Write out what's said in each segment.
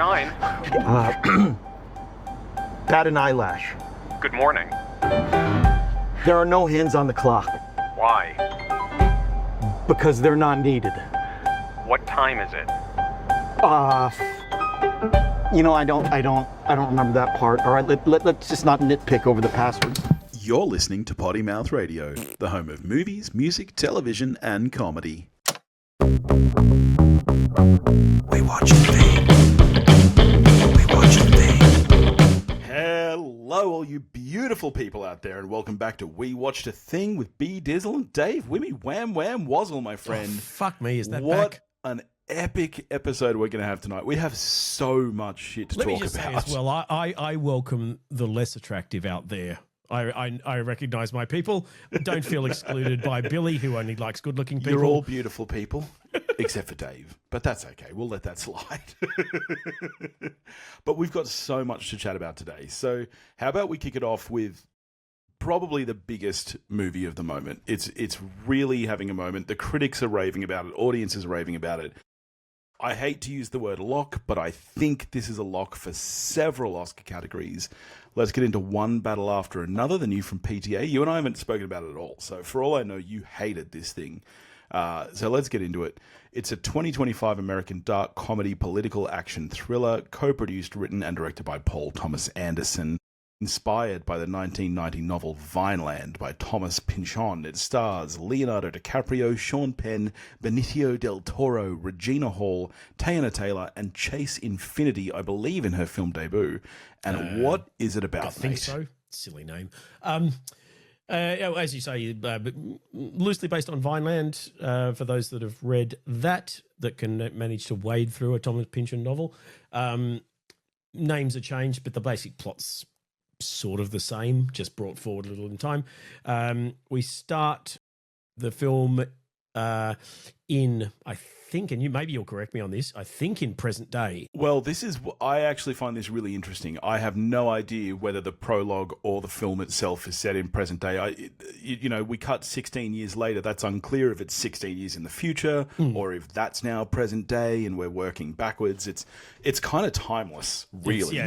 shine. Bat an eyelash. Good morning. There are no hands on the clock Why? because they're not needed. What time is it? I don't remember that part. All right, let's just not nitpick over the password. You're listening to Potty Mouth Radio, the home of movies, music, television, and comedy. We watch a thing. We watch a thing. Hello, all you beautiful people out there, and welcome back to We Watched a Thing with B Dizzle and Dave Wimmy Wham Wham Wazzle, my friend. Oh, fuck me, is that what back? An epic episode we're going to have tonight. We have so much shit to Let talk me just about. say as well, I welcome the less attractive out there. I recognise my people. Don't feel excluded by Billy, who only likes good-looking people. You're all beautiful people, except for Dave. But that's okay. We'll let that slide. But we've got so much to chat about today. So how about we kick it off with probably the biggest movie of the moment. It's really having a moment. The critics are raving about it. Audiences are raving about it. I hate to use the word lock, but I think this is a lock for several Oscar categories. Let's get into one battle after another. The new from PTA. You and I haven't spoken about it at all. So for all I know, you hated this thing. So let's get into it. It's a 2025 American dark comedy political action thriller, co-produced, written and directed by Paul Thomas Anderson. Inspired by the 1990 novel Vineland by Thomas Pynchon, it stars Leonardo DiCaprio, Sean Penn, Benicio del Toro, Regina Hall, Teyana Taylor, and Chase Infinity, I believe, in her film debut. And what is it about, I think mate? so. Silly name. As you say, loosely based on Vineland, for those that have read that can manage to wade through a Thomas Pynchon novel. Names are changed, but the basic plot's sort of the same, just brought forward a little in time. We start the film in, I think, and you'll correct me on this, I think in present day. Well, I actually find this really interesting. I have no idea whether the prologue or the film itself is set in present day. We cut 16 years later. That's unclear if it's 16 years in the future or if that's now present day and we're working backwards. It's kind of timeless, really.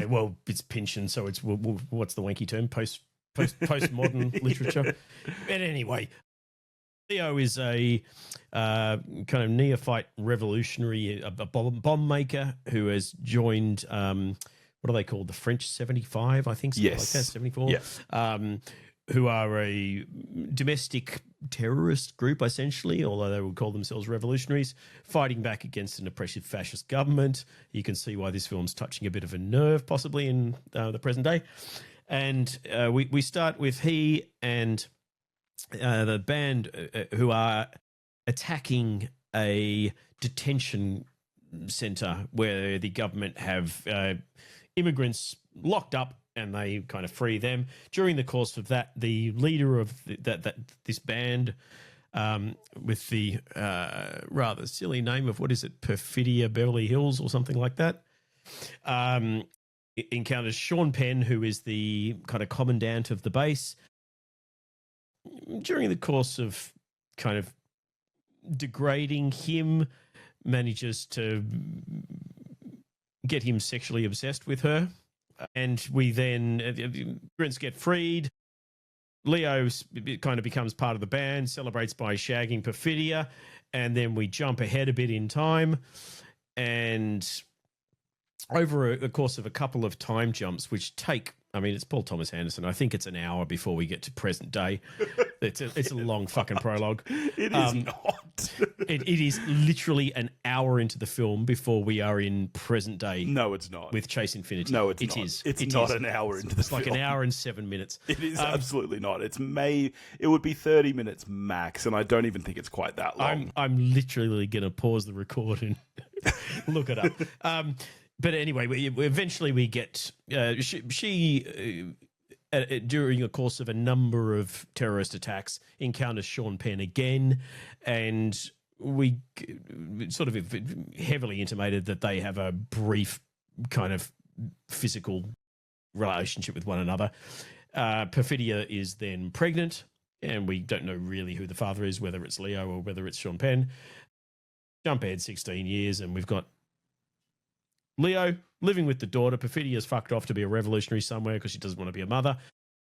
It's Pynchon, so it's what's the wanky term? Postmodern literature. But anyway, Leo is a kind of neophyte revolutionary, a bomb maker who has joined, what are they called? The French 75, I think, something like that, 74. Yeah. Who are a domestic terrorist group, essentially, although they would call themselves revolutionaries, fighting back against an oppressive fascist government. You can see why this film's touching a bit of a nerve, possibly, in the present day. And we start with he and the band who are attacking a detention centre where the government have immigrants locked up, and they kind of free them. During the course of that, the leader of this band, with the rather silly name of, what is it, Perfidia Beverly Hills or something like that, encounters Sean Penn, who is the kind of commandant of the base. During the course of kind of degrading him, manages to get him sexually obsessed with her. And we then, Prince get freed. Leo kind of becomes part of the band, celebrates by shagging Perfidia. And then we jump ahead a bit in time. And over the course of a couple of time jumps, which take, it's Paul Thomas Anderson. I think it's an hour before we get to present day. It's a long fucking prologue. It is not. It is literally an hour into the film before we are in present day. No, it's not. With Chase Infinity. No, it's not. It's not an hour into the film. It's like an hour and 7 minutes. It is absolutely not. It would be 30 minutes max, and I don't even think it's quite that long. I'm literally going to pause the record and look it up. But anyway, we eventually get she during the course of a number of terrorist attacks encounters Sean Penn again, and we sort of heavily intimated that they have a brief kind of physical relationship with one another. Perfidia is then pregnant, and we don't know really who the father is, whether it's Leo or whether it's Sean Penn. Jump ahead 16 years, and we've got Leo living with the daughter. Perfidio's fucked off to be a revolutionary somewhere because she doesn't want to be a mother.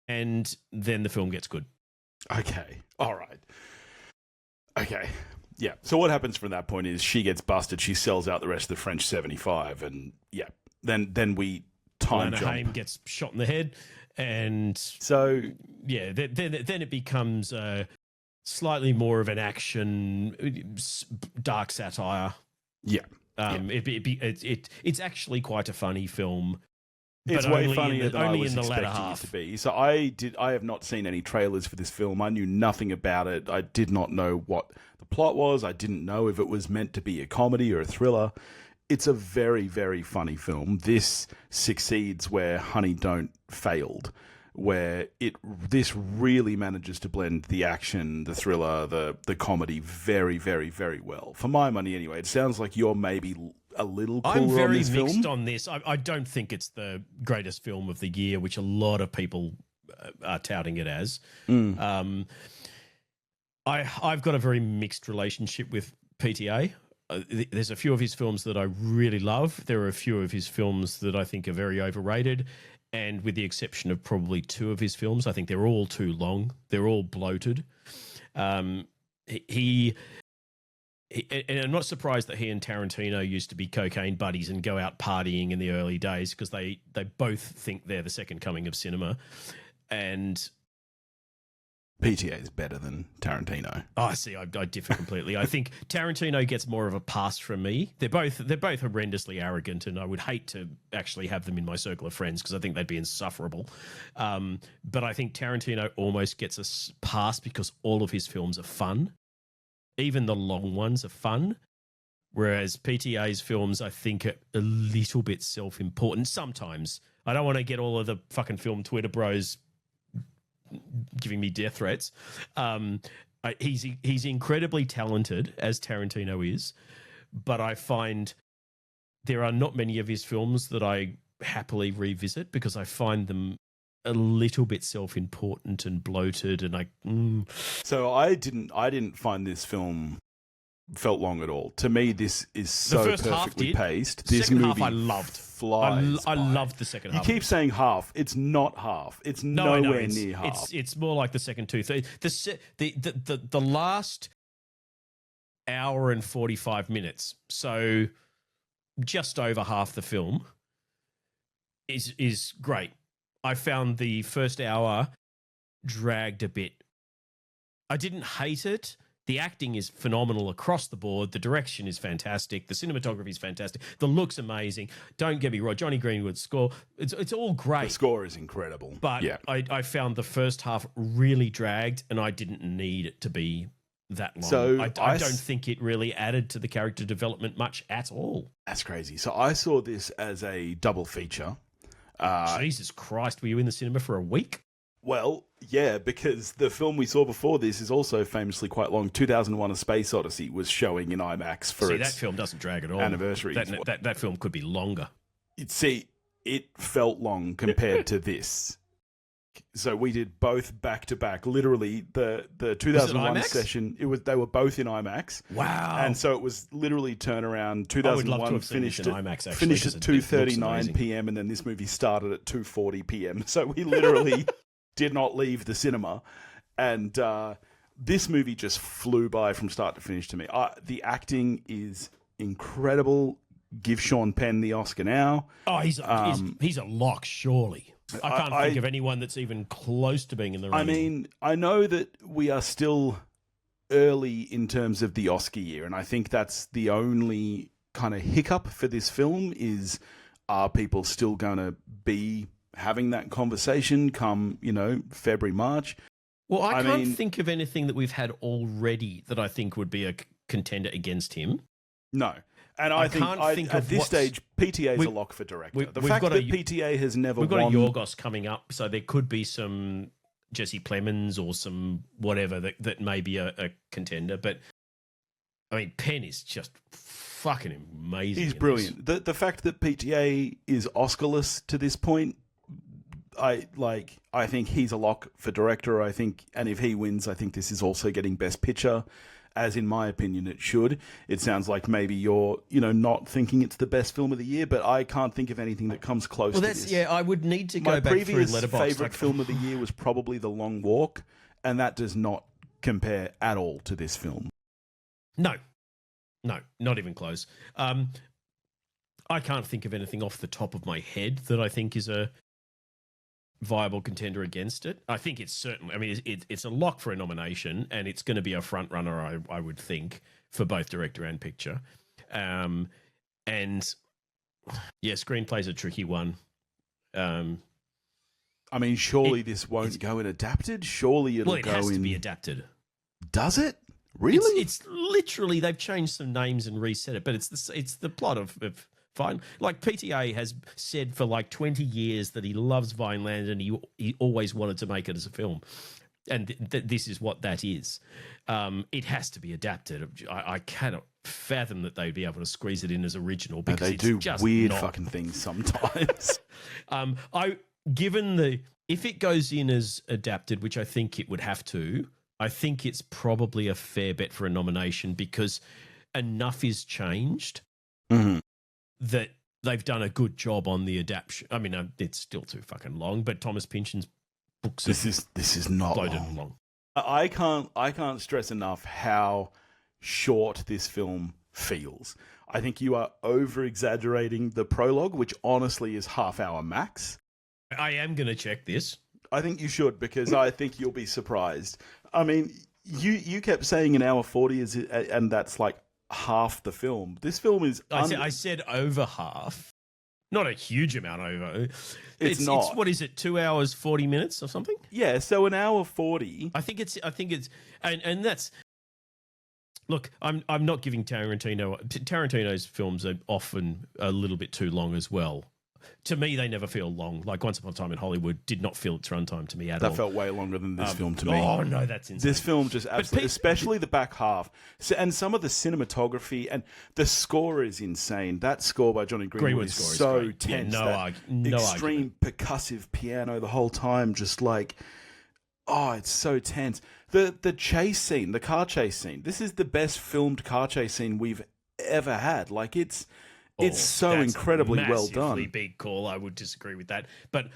And then the film gets good. Okay. All right. Okay. Yeah. So what happens from that point is she gets busted. She sells out the rest of the French 75. And yeah, then we time jump. Haim gets shot in the head. And so, yeah, then it becomes slightly more of an action, dark satire. Yeah. It's actually quite a funny film. It's but way funnier than I only was in the latter expecting half. it to be. So I have not seen any trailers for this film. I knew nothing about it. I did not know what the plot was. I didn't know if it was meant to be a comedy or a thriller. It's a very, very funny film. This succeeds where Honey Don't failed, where this really manages to blend the action, the thriller, the comedy very, very, very well. For my money anyway. It sounds like you're maybe a little cooler I'm very on this mixed film. on this. I don't think it's the greatest film of the year, which a lot of people are touting it as. I've got a very mixed relationship with PTA. There's a few of his films that I really love. There are a few of his films that I think are very overrated. And with the exception of probably two of his films, I think they're all too long. They're all bloated. And I'm not surprised that he and Tarantino used to be cocaine buddies and go out partying in the early days because they both think they're the second coming of cinema. And PTA is better than Tarantino. I see. I differ completely. I think Tarantino gets more of a pass from me. They're both horrendously arrogant, and I would hate to actually have them in my circle of friends because I think they'd be insufferable. But I think Tarantino almost gets a pass because all of his films are fun. Even the long ones are fun, whereas PTA's films, I think, are a little bit self-important sometimes. I don't want to get all of the fucking film Twitter bros giving me death threats. He's incredibly talented, as Tarantino is, but I find there are not many of his films that I happily revisit because I find them a little bit self-important and bloated, and So I didn't find this film felt long at all. To me, this is so perfectly paced. This second movie half I loved. Flies I by. loved the second half. You keep saying half. It's not half. It's nowhere near half. It's more like the second two-thirds. The last hour and 45 minutes, so just over half the film, is great. I found the first hour dragged a bit. I didn't hate it. The acting is phenomenal across the board. The direction is fantastic. The cinematography is fantastic. The look's amazing. Don't get me wrong. Johnny Greenwood's score, it's all great. The score is incredible. But yeah. I found the first half really dragged, and I didn't need it to be that long. So I don't think it really added to the character development much at all. That's crazy. So I saw this as a double feature. Jesus Christ, were you in the cinema for a week? Well, yeah, because the film we saw before this is also famously quite long. 2001: A Space Odyssey was showing in IMAX for its that film doesn't drag at all. anniversary. That film could be longer. It felt long compared to this. So we did both back to back. Literally, the 2001 session. They were both in IMAX. Wow! And so it was literally turnaround. 2001 finished at IMAX. Actually, finished at 2:39 p.m. and then this movie started at 2:40 p.m. So we literally did not leave the cinema, and this movie just flew by from start to finish to me. The acting is incredible. Give Sean Penn the Oscar now. Oh, he's a lock, surely. I can't think of anyone that's even close to being in the running. I mean, I know that we are still early in terms of the Oscar year, and I think that's the only kind of hiccup for this film is, are people still going to be having that conversation come, February, March? Well, I can't think of anything that we've had already that I think would be a contender against him. No. And I think at this stage, PTA is a lock for director. The fact that PTA has never won... We've got a Yorgos coming up, so there could be some Jesse Plemons or some whatever that may be a contender. But, I mean, Penn is just fucking amazing. He's brilliant. The fact that PTA is Oscarless to this point I think he's a lock for director. I think, and if he wins, I think this is also getting Best Picture, as in my opinion it should. It sounds like maybe you're, not thinking it's the best film of the year, but I can't think of anything that comes close to this. Yeah, I would need to My go back through previous Letterboxd. favorite film of the year was probably The Long Walk, and that does not compare at all to this film. No, not even close. I can't think of anything off the top of my head that I think is a viable contender against it. I think it's certainly, I mean, it's a lock for a nomination, and it's going to be a front runner, I would think, for both director and picture. And yeah, screenplay's a tricky one. I mean, surely this won't go in adapted. Surely it'll it go has in. to be adapted. Does it? Really? It's literally, they've changed some names and reset it, but it's the plot of Vine. Like, PTA has said for like 20 years that he loves Vineland, and he always wanted to make it as a film. And this is what that is. It has to be adapted. I cannot fathom that they'd be able to squeeze it in as original, because they it's do just weird not. fucking things sometimes. If it goes in as adapted, which I think it would have to, I think it's probably a fair bet for a nomination, because enough is changed that they've done a good job on the adaptation. I mean, it's still too fucking long, but Thomas Pynchon's books This is not loaded long. I can't stress enough how short this film feels. I think you are over exaggerating the prologue, which honestly is half-hour max. I am going to check this. I think you should, because I think you'll be surprised. I mean, you kept saying an hour 40 and that's like half the film. This film is... I said over half. Not a huge amount over. It's not. It's, what is it, 2 hours, 40 minutes or something? Yeah, so an hour 40. I think it's, and that's... Look, I'm not giving Tarantino's films are often a little bit too long as well. To me, they never feel long. Like Once Upon a Time in Hollywood did not feel its runtime to me at all. That felt way longer than this film to me. Oh, no, that's insane. This film just absolutely, especially the back half. So, and some of the cinematography and the score is insane. That score by Johnny Greenwood is so great. tense. Yeah, no extreme percussive piano the whole time, just like, oh, it's so tense. The chase scene, the car chase scene. This is the best filmed car chase scene we've ever had. Like, it's so incredibly well done. Big call. I would disagree with that, but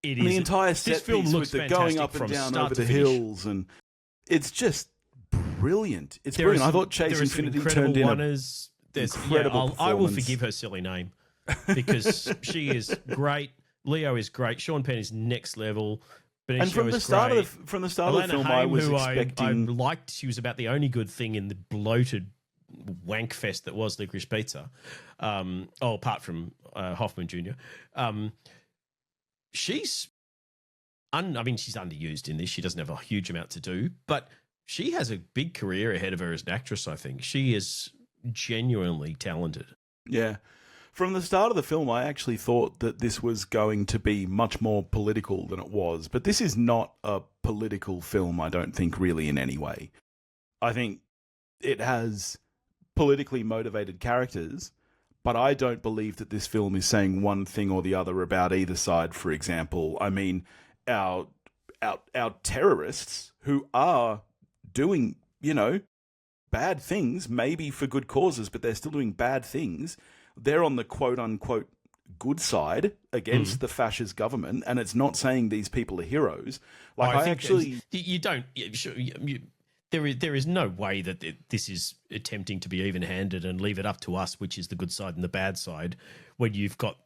it and is. the entire set this film piece looks with the going up and down over the hills, and it's just brilliant. It's brilliant. I thought Chase Infinity turned in incredible. I will forgive her silly name, because she is great. Leo is great. Sean Penn is next level. Benicio and from the start of the film, I was expecting. I liked. She was about the only good thing in the bloated wank fest that was Licorice Pizza. Apart from Hoffman Jr. She's underused in this. She doesn't have a huge amount to do, but she has a big career ahead of her as an actress, I think. She is genuinely talented. Yeah. From the start of the film, I actually thought that this was going to be much more political than it was, but this is not a political film, I don't think, really, in any way. I think it has politically motivated characters, but I don't believe that this film is saying one thing or the other about either side. For example, I mean, our terrorists who are doing, bad things, maybe for good causes, but they're still doing bad things. They're on the quote-unquote good side against the fascist government, and it's not saying these people are heroes. Like, I actually... You don't... There is no way that this is attempting to be even-handed and leave it up to us, which is the good side and the bad side, when you've got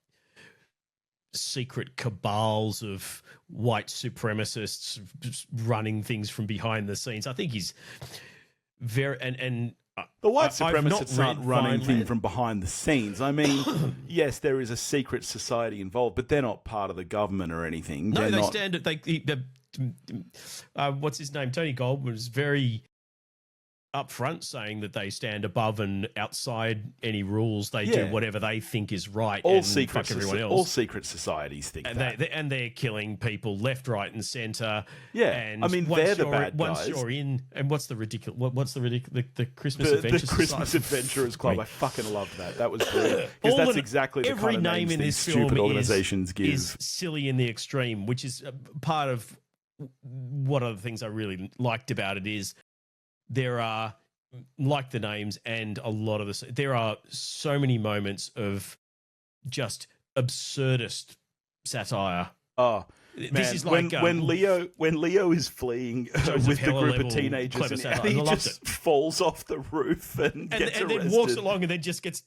secret cabals of white supremacists running things from behind the scenes. I think he's very... And the white supremacists aren't running things from behind the scenes. I mean, yes, there is a secret society involved, but they're not part of the government or anything. No, they stand... what's his name? Tony Goldwyn was very up front saying that they stand above and outside any rules. They do whatever they think is right. All and secret, fuck everyone else. all secret societies think and that. they're killing people left, right, and centre. Yeah, and I mean, once they're the you're- bad Once guys. you're in, and what's the ridiculous? What's the ridiculous? The Christmas The Adventure Christmas Society? Adventurers Club. I fucking loved that. That was brilliant. All Because that's the- exactly the every kind of name names in these this film stupid organizations give. is silly in the extreme, which is part of one of the things I really liked about it is there are, like the names and a lot of there are so many moments of just absurdist satire. Oh, This man, is like when Leo is fleeing Joseph with the Heller group of level teenagers clever and satire. he I loved just falls off the roof and gets and arrested. then walks along and then just gets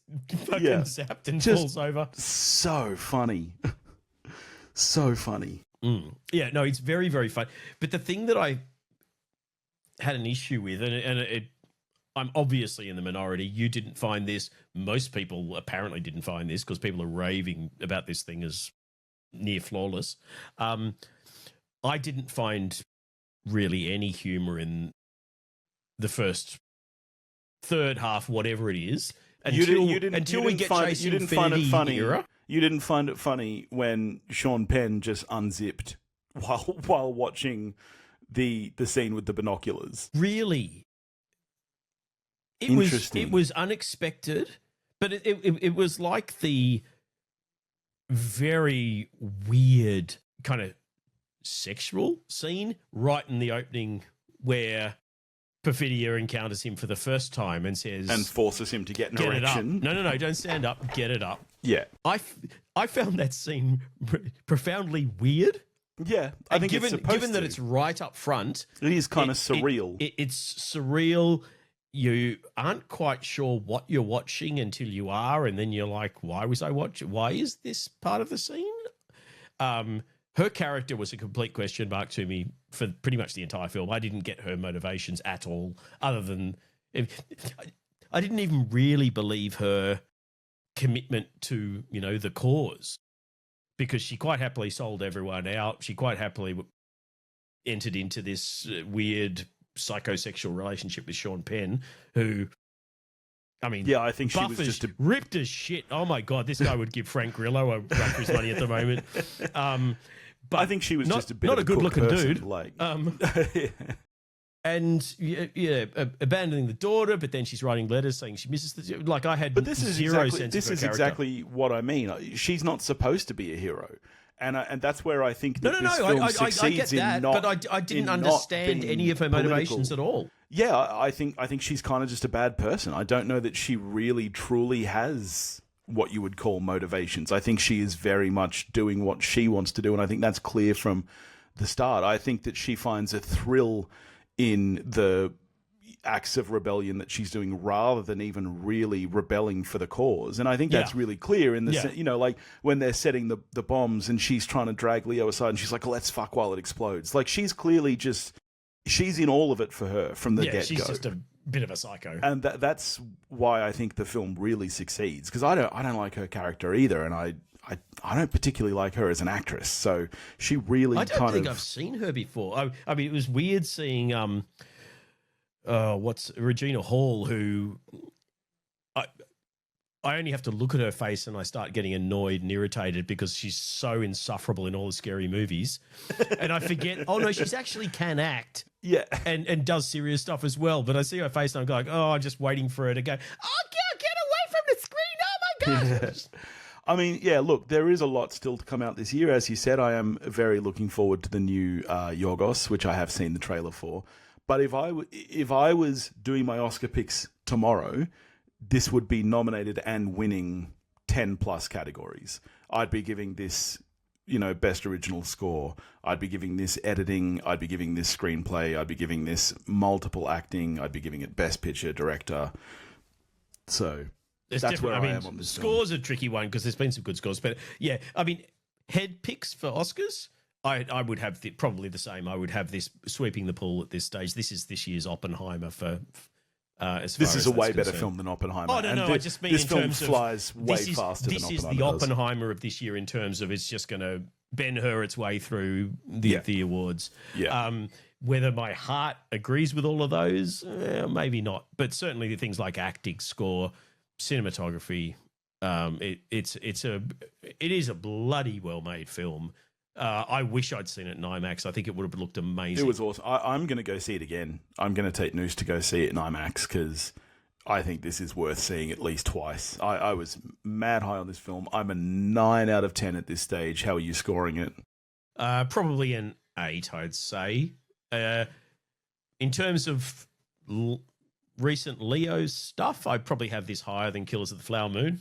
fucking Yeah. zapped and Just- falls over. So funny. So funny. Yeah, no, it's very, very fun. But the thing that I had an issue with, I'm obviously in the minority. You didn't find this. Most people apparently didn't find this because people are raving about this thing as near flawless. I didn't find really any humor in the first third half, whatever it is, until we get Chasing Infinity era. You didn't find it funny when Sean Penn just unzipped while watching the scene with the binoculars. Really? Interesting. It was unexpected, but it was like the very weird kind of sexual scene right in the opening where Perfidia encounters him for the first time and says... And forces him to get an Get it up. erection. No, don't stand up. Get it up. Yeah. I found that scene profoundly weird. Yeah. I think given, it's supposed given that to. it's right up front... It is kind of surreal. It's surreal. You aren't quite sure what you're watching until you are, and then you're like, why was I watching? Why is this part of the scene? Her character was a complete question mark to me for pretty much the entire film. I didn't get her motivations at all, other than I didn't even really believe her commitment to, the cause, because she quite happily sold everyone out. She quite happily entered into this weird psychosexual relationship with Sean Penn, who, I mean, Yeah, I think she buff was as- just a... ripped as shit. Oh my God, this guy would give Frank Grillo a run for his money at the moment. But I think she was not, just a bit not of a good-looking person, dude. Like, And abandoning the daughter, but then she's writing letters saying she misses the... Like, I had But this is zero exactly sense this of her is character. exactly what I mean. She's not supposed to be a hero, and that's where I think that No, this film I succeeds get that, in not. but I didn't in not understand being any of her motivations political. at all. Yeah, I think she's kind of just a bad person. I don't know that she really truly has what you would call motivations. I think she is very much doing what she wants to do, and I think that's clear from the start. I think that she finds a thrill in the acts of rebellion that she's doing rather than even really rebelling for the cause. And I think that's really clear in the, like when they're setting the bombs and she's trying to drag Leo aside and she's like, let's fuck while it explodes. Like she's clearly she's in all of it for her from the get-go. She's just a bit of a psycho. And that's why I think the film really succeeds, because I don't like her character either, and I don't particularly like her as an actress. So she really I don't think I've seen her before. I mean, it was weird seeing what's Regina Hall, who I only have to look at her face and I start getting annoyed and irritated because she's so insufferable in all the scary movies. And I forget, oh no, she's actually can act. Yeah. And does serious stuff as well. But I see her face and I'm like, oh, I'm just waiting for her to go, oh, get away from the screen. Oh my gosh. I mean, yeah, look, there is a lot still to come out this year. As you said, I am very looking forward to the new Yorgos, which I have seen the trailer for. But if I was doing my Oscar picks tomorrow, this would be nominated and winning 10 plus categories. I'd be giving this, best original score. I'd be giving this editing. I'd be giving this screenplay. I'd be giving this multiple acting. I'd be giving it best picture, director. So that's where I am on this score's a tricky one because there's been some good scores. But yeah, I mean, head picks for Oscars, I would have probably the same. I would have this sweeping the pool at this stage. This is this year's Oppenheimer for... this is a way better film than Oppenheimer. Oh, no, I just mean this in film terms flies of... way faster than Oppenheimer. This is the Oppenheimer of this year in terms of it's just going to Ben-Hur its way through the awards. Yeah. Whether my heart agrees with all of those, maybe not. But certainly the things like acting, score, cinematography, it is a bloody well-made film. I wish I'd seen it in IMAX. I think it would have looked amazing. It was awesome. I'm going to go see it again. I'm going to take Noosh to go see it in IMAX because I think this is worth seeing at least twice. I was mad high on this film. I'm a 9 out of 10 at this stage. How are you scoring it? Probably an 8, I'd say. In terms of recent Leo stuff, I'd probably have this higher than Killers of the Flower Moon.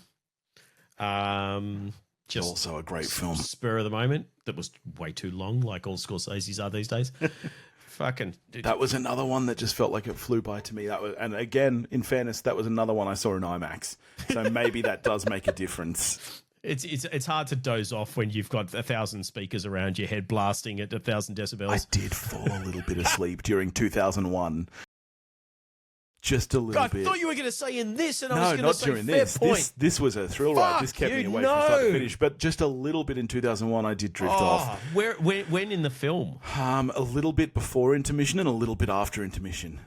Just also a great film. Spur of the moment. That was way too long, like all Scorsese's are these days. Fucking. That was another one that just felt like it flew by to me. That was, and again, in fairness, that was another one I saw in IMAX. So maybe that does make a difference. It's hard to doze off when you've got 1,000 speakers around your head blasting at 1,000 decibels. I did fall a little bit asleep during 2001. Just a little bit. I thought you were going to say in this, and I was No, going to say not during fair this. point. This was a thrill ride. This kept me awake from start to finish. But just a little bit in 2001, I did drift off. When in the film? A little bit before intermission and a little bit after intermission.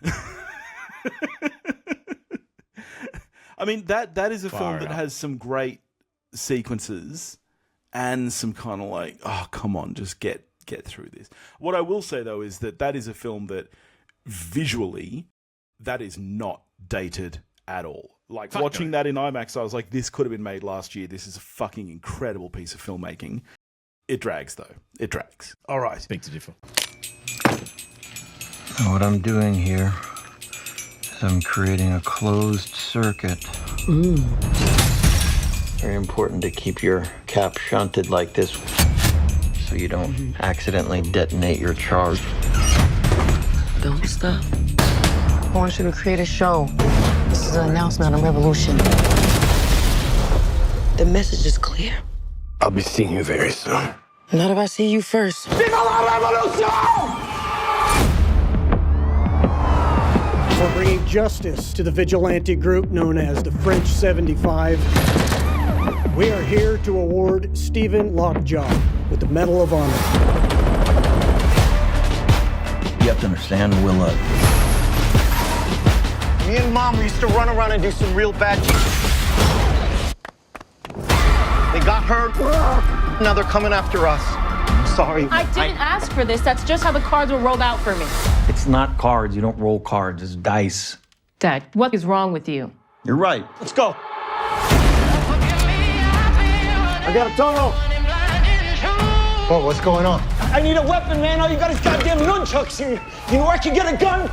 I mean, that is a film that has some great sequences and some kind of like, oh, come on, just get through this. What I will say, though, is that is a film that visually, that is not dated at all. Like, watching that in IMAX, I was like, this could have been made last year. This is a fucking incredible piece of filmmaking. It drags, though. It drags. All right. Big to differ. What I'm doing here is I'm creating a closed circuit. Very important to keep your cap shunted like this so you don't accidentally detonate your charge. Don't stop. I want you to create a show. This is an announcement on revolution. The message is clear. I'll be seeing you very soon. Not if I see you first. We're bringing justice to the vigilante group known as the French 75. We are here to award Stephen Lockjaw with the Medal of Honor. You have to understand, Willa. Me and Mom used to run around and do some real bad shit. They got hurt. Now they're coming after us. I'm sorry. I didn't ask for this. That's just how the cards were rolled out for me. It's not cards. You don't roll cards. It's dice. Dad, what is wrong with you? You're right. Let's go. I got a tunnel. Whoa, what's going on? I need a weapon, man. All you got is goddamn nunchucks. You know where I can get a gun?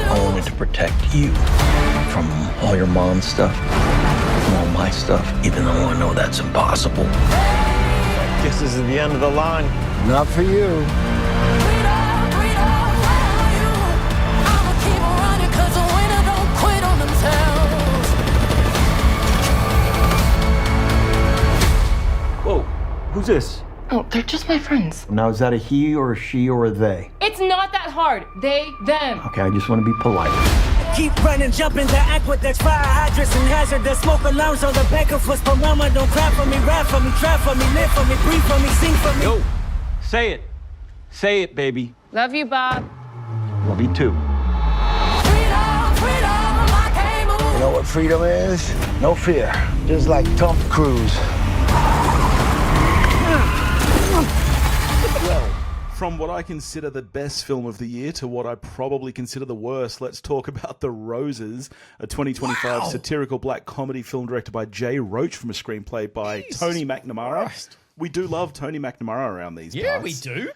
I wanted to protect you from all your mom's stuff, from all my stuff, even though I know that's impossible. Guess this is the end of the line. Not for you. Whoa, who's this? Oh, they're just my friends. Now, is that a he or a she or a they? It's not that hard. They, them. Okay, I just want to be polite. Keep running, jumping the aqueducts, fire hydrants and hazardous smoke alarms on the back of us. But mama, don't cry for me, rap for me, try for me, live for me, breathe for me, sing for me. Yo, say it. Say it, baby. Love you, Bob. Love you too. You know what freedom is? No fear. Just like Tom Cruise. From what I consider the best film of the year to what I probably consider the worst, let's talk about The Roses, a 2025 satirical black comedy film directed by Jay Roach from a screenplay by Tony McNamara. Christ. We do love Tony McNamara around these parts. Yeah, we do.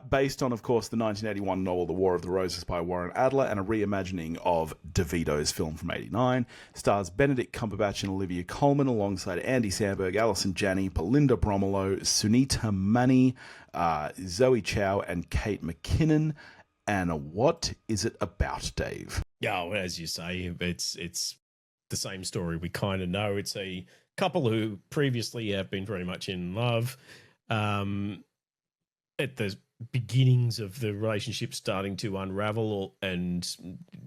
Based on, of course, the 1981 novel The War of the Roses by Warren Adler and a reimagining of DeVito's film from '89. Stars Benedict Cumberbatch and Olivia Colman alongside Andy Samberg, Alison Janney, Belinda Bromelo, Sunita Mani, Zoe Chow, and Kate McKinnon. And what is it about, Dave? Yeah, well, as you say, it's the same story we kind of know. It's a couple who previously have been very much in love. At the beginnings of the relationship starting to unravel and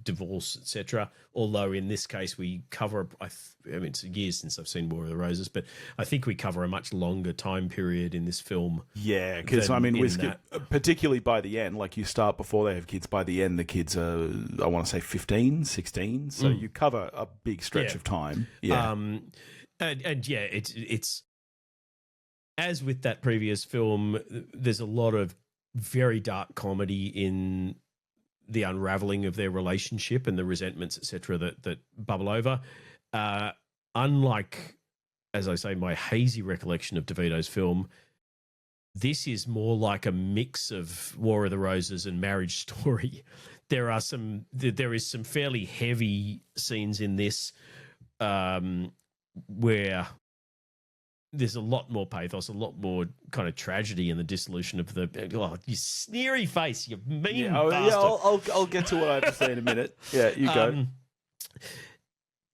divorce, etc. Although in this case we cover, I mean, it's years since I've seen War of the Roses, but I think we cover a much longer time period in this film. Yeah, because I mean, particularly by the end, like you start before they have kids, by the end the kids are, I want to say 15, 16, so you cover a big stretch of time. Yeah. And yeah, it's as with that previous film, there's a lot of very dark comedy in the unraveling of their relationship and the resentments, etc., that bubble over. Unlike, as I say, my hazy recollection of DeVito's film, this is more like a mix of War of the Roses and Marriage Story. There is some fairly heavy scenes in this where there's a lot more pathos, a lot more kind of tragedy in the dissolution of the. Oh, you sneery face, you mean bastard. Yeah, I'll get to what I have to say in a minute. Yeah, you go.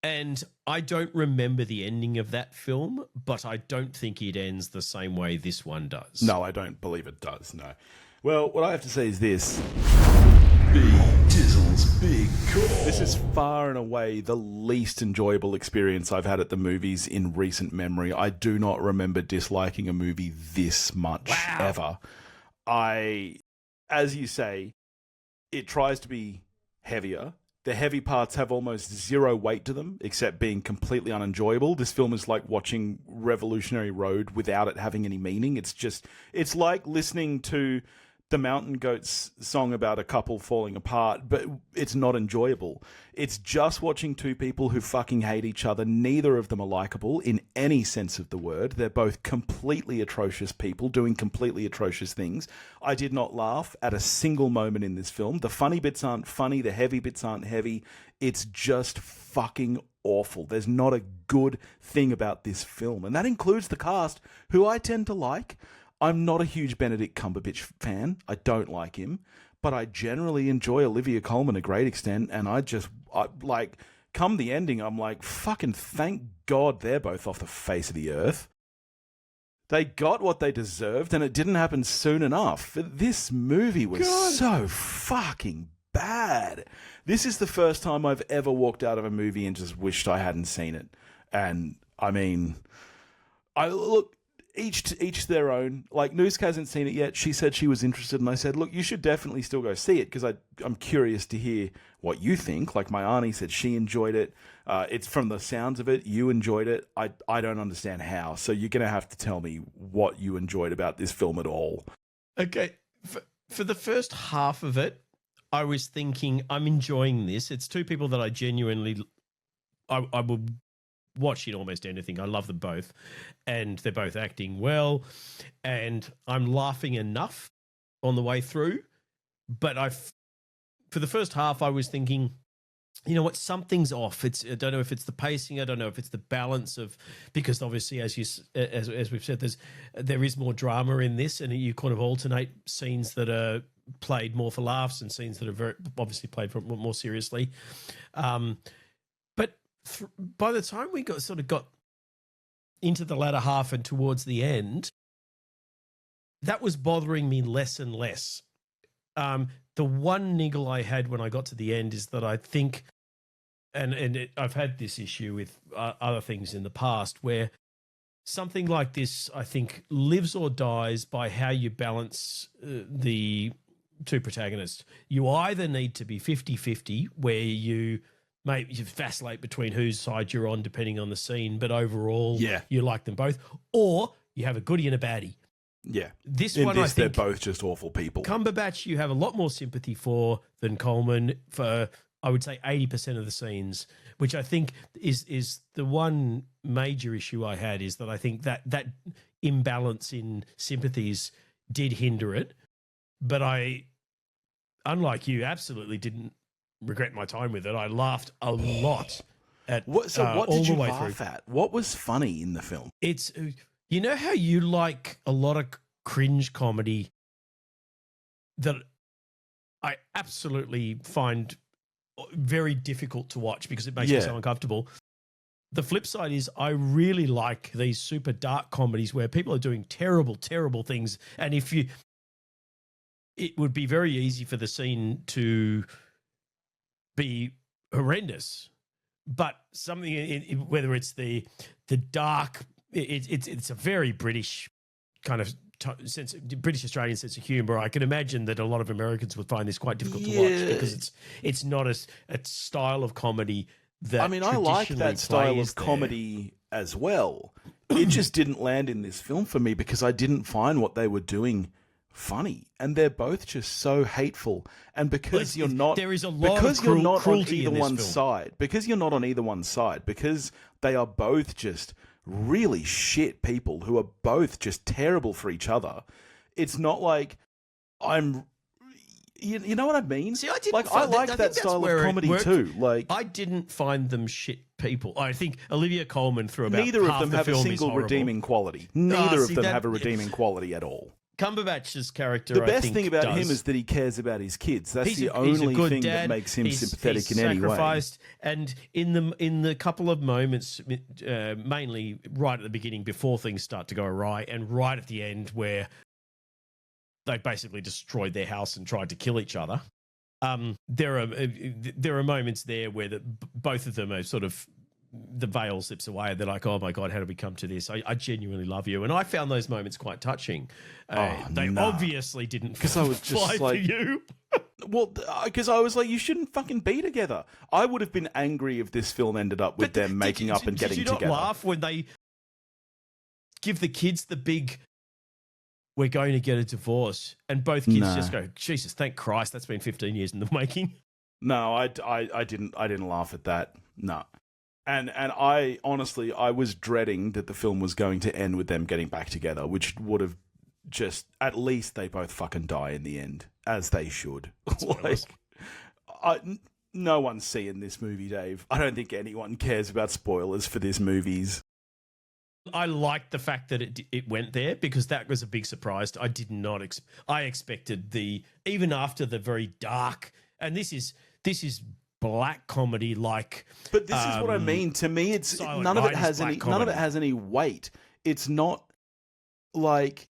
And I don't remember the ending of that film, but I don't think it ends the same way this one does. No, I don't believe it does. No. Well, what I have to say is this. Big Dizzle's Big Call. This is far and away the least enjoyable experience I've had at the movies in recent memory. I do not remember disliking a movie this much ever. As you say, it tries to be heavier. The heavy parts have almost zero weight to them, except being completely unenjoyable. This film is like watching Revolutionary Road without it having any meaning. It's like listening to the Mountain Goats song about a couple falling apart, but it's not enjoyable. It's just watching two people who fucking hate each other. Neither of them are likable in any sense of the word. They're both completely atrocious people doing completely atrocious things. I did not laugh at a single moment in this film. The funny bits aren't funny. The heavy bits aren't heavy. It's just fucking awful. There's not a good thing about this film. And that includes the cast, who I tend to like. I'm not a huge Benedict Cumberbatch fan. I don't like him, but I generally enjoy Olivia Colman a great extent. And I come the ending, I'm like, fucking thank God they're both off the face of the earth. They got what they deserved, and it didn't happen soon enough. This movie was so fucking bad. This is the first time I've ever walked out of a movie and just wished I hadn't seen it. And I mean, each to their own. Like, Nooska hasn't seen it yet. She said she was interested, and I said, look, you should definitely still go see it, because I'm curious to hear what you think. Like, my auntie said she enjoyed it. It's from the sounds of it, you enjoyed it. I don't understand how. So you're going to have to tell me what you enjoyed about this film at all. Okay. For the first half of it, I was thinking, I'm enjoying this. It's two people that I genuinely... I will watch in almost anything. I love them both, and they're both acting well, and I'm laughing enough on the way through. But for the first half, I was thinking, you know what, something's off. I don't know if it's the pacing. I don't know if it's the balance of, because obviously, as we've said, there is more drama in this, and you kind of alternate scenes that are played more for laughs and scenes that are very obviously played for more seriously. By the time we got into the latter half and towards the end, that was bothering me less and less. The one niggle I had when I got to the end is that I think, I've had this issue with other things in the past, where something like this, I think, lives or dies by how you balance the two protagonists. You either need to be 50-50, where you vacillate between whose side you're on depending on the scene, but overall you like them both, or you have a goodie and a baddie. Yeah. I think they're both just awful people. Cumberbatch you have a lot more sympathy for than Coleman for, I would say, 80% of the scenes, which I think is the one major issue I had, is that I think that imbalance in sympathies did hinder it. But I, unlike you, absolutely didn't regret my time with it. I laughed a lot at what did you laugh through. at? What was funny in the film? It's, you know how you like a lot of cringe comedy that I absolutely find very difficult to watch because it makes me so uncomfortable. The flip side is I really like these super dark comedies where people are doing terrible, terrible things. And if you it would be very easy for the scene to be horrendous, but something whether it's the dark, it's a very British kind of British Australian sense of humor. I can imagine that a lot of Americans would find this quite difficult to watch because it's not a style of comedy that I mean, I like that style of comedy as well. It just didn't land in this film for me because I didn't find what they were doing funny, and they're both just so hateful. And because you're not, there is a lot because of you're not on cruelty either in this one film. side, because you're not on either one side, because they are both just really shit people who are both just terrible for each other. It's not like you know what I mean? See, I didn't like I find like I that think that's style where of it comedy worked. too. Like I didn't find them shit people. I think Olivia Colman threw about neither of half them the have a film is single horrible. redeeming quality. Neither of see, them that- have a redeeming quality at all. Cumberbatch's character, The I best think, thing about does. him is that he cares about his kids. That's He's the a only good thing dad. that makes him He's sympathetic in any way. sacrificed, and in the couple of moments, mainly right at the beginning before things start to go awry, and right at the end where they basically destroyed their house and tried to kill each other. There are moments there where both of them are sort of, the veil slips away. They're like, "Oh my God, how did we come to this? I genuinely love you," and I found those moments quite touching. They obviously didn't Because I was just fly like, for you. well, because I was like, you shouldn't fucking be together. I would have been angry if this film ended up with them making up and getting Did you not together. laugh when they give the kids the big, "We're going to get a divorce," and both kids just go, "Jesus, thank Christ, that's been 15 years in the making." No, I didn't laugh at that. No. And I honestly, I was dreading that the film was going to end with them getting back together, which would have just, at least they both fucking die in the end, as they should. No one's seeing this movie, Dave. I don't think anyone cares about spoilers for this movies. I liked the fact that it went there, because that was a big surprise. I did not. I expected even after the very dark, and this is black comedy like. But this is what I mean. To me, it's none of it has any weight. It's not like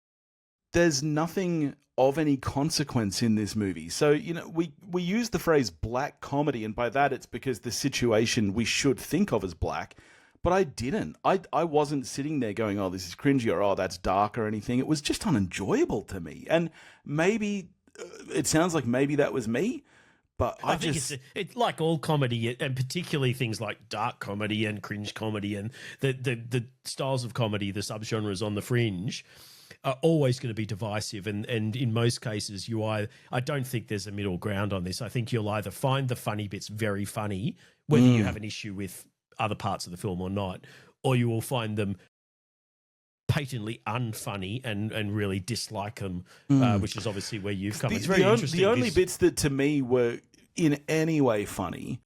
there's nothing of any consequence in this movie. So, you know, we use the phrase black comedy, and by that it's because the situation we should think of as black. But I didn't. I wasn't sitting there going, "Oh, this is cringy," or "Oh, that's dark," or anything. It was just unenjoyable to me. And maybe it sounds like maybe that was me. But I think it's like all comedy, and particularly things like dark comedy and cringe comedy and the styles of comedy, the subgenres on the fringe, are always going to be divisive. And in most cases, I don't think there's a middle ground on this. I think you'll either find the funny bits very funny, whether you have an issue with other parts of the film or not, or you will find them patently unfunny and really dislike them, which is obviously where you've come. It's very interesting. The only bits that to me were in any way funny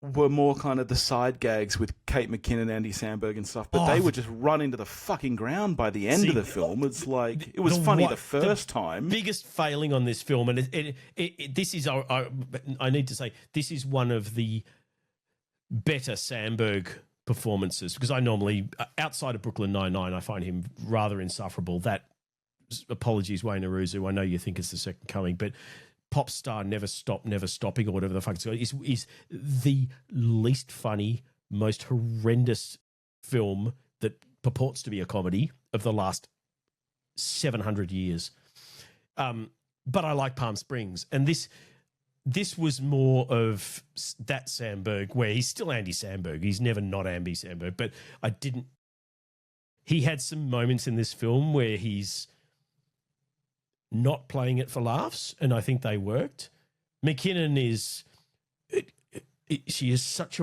were more kind of the side gags with Kate McKinnon, Andy Samberg and stuff, but they would just run into the fucking ground by the end of the film. It's like, it was funny the first time. Biggest failing on this film, and this is, I need to say, this is one of the better Samberg performances, because I normally, outside of Brooklyn Nine-Nine, I find him rather insufferable. That, apologies, Wayne Aruzu, I know you think it's the second coming, but Pop Star Never Stopping, or whatever the fuck it's called, is the least funny, most horrendous film that purports to be a comedy of the last 700 years. But I like Palm Springs, and this was more of that Samberg, where he's still Andy Samberg. He's never not Andy Samberg, but he had some moments in this film where he's not playing it for laughs, and I think they worked. McKinnon she is such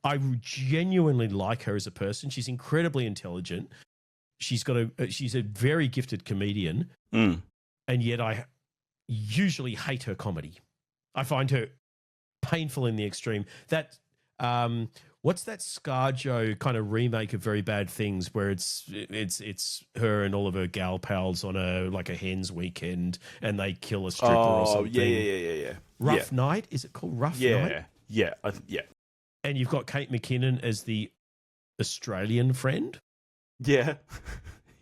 I genuinely like her as a person. She's incredibly intelligent. She's a very gifted comedian, and yet I usually hate her comedy. I find her painful in the extreme. That what's that ScarJo kind of remake of Very Bad Things, where it's her and all of her gal pals on a Hens weekend, and they kill a stripper or something. Yeah. Rough Night, is it called Rough Night? Yeah. And you've got Kate McKinnon as the Australian friend. Yeah.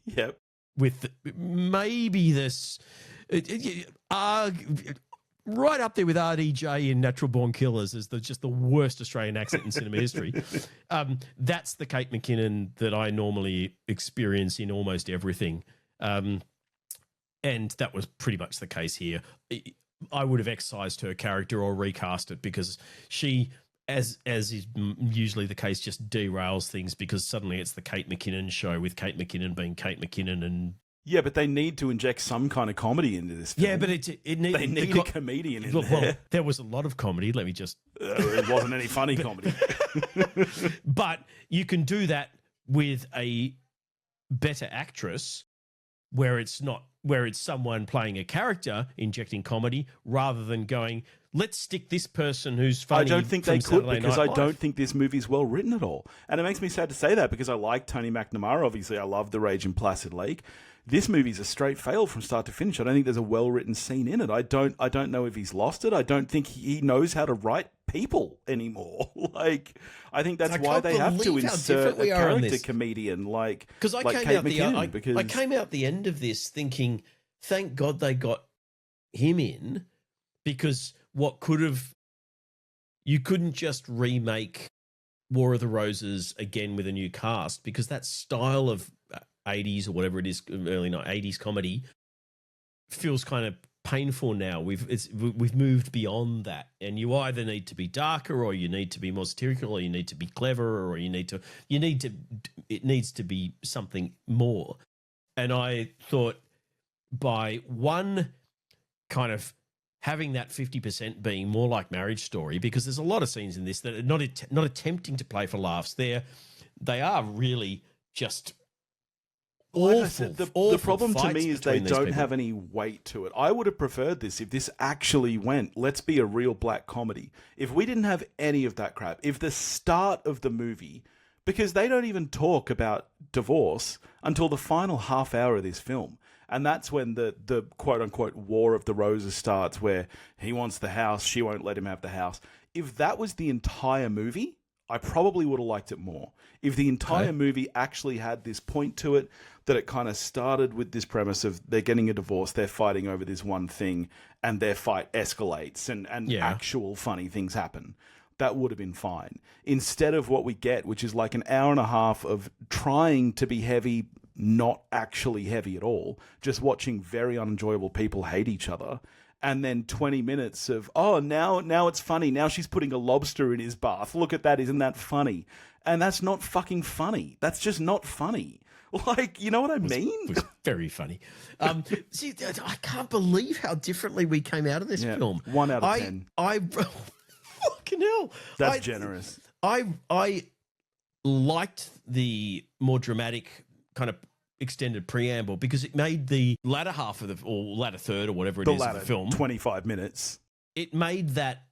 Yep. With maybe this Right up there with RDJ in Natural Born Killers as just the worst Australian accent in cinema history. That's the Kate McKinnon that I normally experience in almost everything. And that was pretty much the case here. I would have excised her character or recast it because she, as is usually the case, just derails things because suddenly it's the Kate McKinnon show with Kate McKinnon being Kate McKinnon and... Yeah, but they need to inject some kind of comedy into this film. Yeah, but they need a comedian in there. Well, there was a lot of comedy. Let me just... it wasn't any funny comedy. But you can do that with a better actress where it's someone playing a character injecting comedy rather than going, let's stick this person who's funny. I don't think from they could Saturday because Night I Live. don't think this movie's well written at all. And it makes me sad to say that because I like Tony McNamara. Obviously, I love The Rage in Placid Lake. This movie's a straight fail from start to finish. I don't think there's a well-written scene in it. I don't know if he's lost it. I don't think he knows how to write people anymore. Like, I think that's why they have to insert a character comedian like Kate McKinnon. Because I came out the end of this thinking, thank God they got him in, because you couldn't just remake War of the Roses again with a new cast, because that style of 80s or whatever it is, early 80s comedy feels kind of painful now. We've moved beyond that, and you either need to be darker, or you need to be more satirical, or you need to be clever, or it needs to be something more. And I thought by one kind of having that 50% being more like Marriage Story, because there's a lot of scenes in this that are not attempting to play for laughs. They are really just awful. The problem to me is they don't have any weight to it. I would have preferred this if this actually went, let's be a real black comedy. If we didn't have any of that crap, if the start of the movie, because they don't even talk about divorce until the final half hour of this film. And that's when the quote-unquote War of the Roses starts, where he wants the house, she won't let him have the house. If that was the entire movie, I probably would have liked it more. If the entire movie actually had this point to it, that it kind of started with this premise of they're getting a divorce, they're fighting over this one thing, and their fight escalates, and actual funny things happen, that would have been fine. Instead of what we get, which is like an hour and a half of trying to be heavy, not actually heavy at all, just watching very unenjoyable people hate each other, and then 20 minutes of, now it's funny, now she's putting a lobster in his bath, look at that, isn't that funny? And that's not fucking funny. That's just not funny. Like, you know what I mean? It was very funny. See, I can't believe how differently we came out of this film. 1 out of 10. Fucking hell. That's generous. I liked the more dramatic kind of extended preamble because it made the latter half of or latter third or whatever it is of the film, 25 minutes. It made that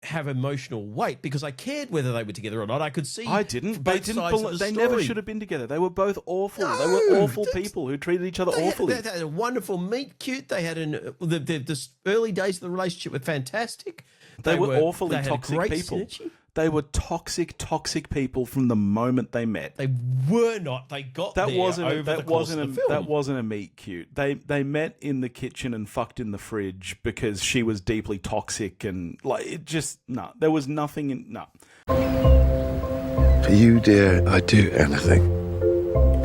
have emotional weight because I cared whether they were together or not. I could see. I didn't. They never should have been together. They were both awful. No, they were awful people who treated each other awfully. They had a wonderful meet cute. They had the early days of the relationship were fantastic. They were awfully toxic people. Synergy. They were toxic people from the moment they met. They were not. They got that there wasn't over the course of the film. That wasn't a meet cute. They met in the kitchen and fucked in the fridge because she was deeply toxic and like it just there was nothing in For you, dear, I'd do anything.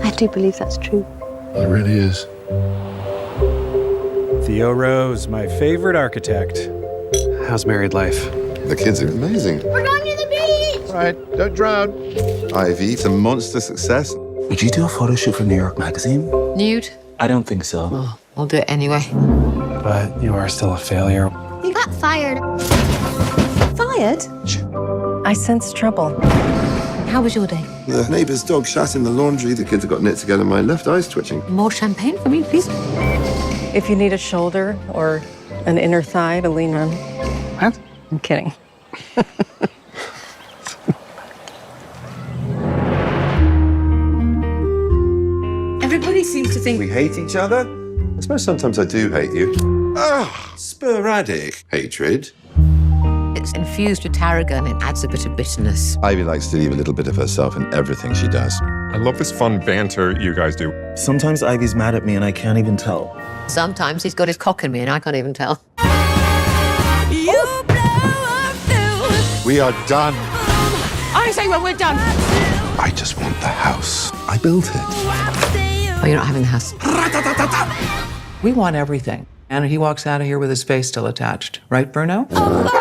I do believe that's true. It really is. Theo Rose, my favorite architect. How's married life? The kids are amazing. We're going to the beach! Right, don't drown. Ivy, it's a monster success. Would you do a photo shoot for New York Magazine? Nude? I don't think so. Well, we'll do it anyway. But you are still a failure. You got fired. Fired? I sense trouble. How was your day? The neighbour's dog shat in the laundry. The kids have got knit together. My left eye's twitching. More champagne for me, please? If you need a shoulder or an inner thigh to lean on. What? I'm kidding. Everybody seems to think We hate each other. I suppose sometimes I do hate you. Sporadic hatred. it's infused with tarragon. It adds a bit of bitterness. Ivy likes to leave a little bit of herself in everything she does. I love this fun banter you guys do. Sometimes Ivy's mad at me and I can't even tell. Sometimes he's got his cock in me and I can't even tell. We are done. I say when we're done. I just want the house. I built it. Oh, you're not having the house. We want everything. And he walks out of here with his face still attached. Right, Bruno? Wow.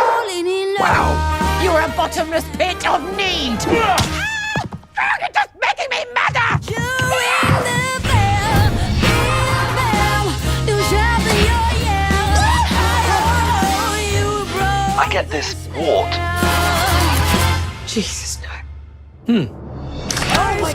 You're a bottomless pit of need. You're just making me madder. I get this wart. Jesus, no. Oh my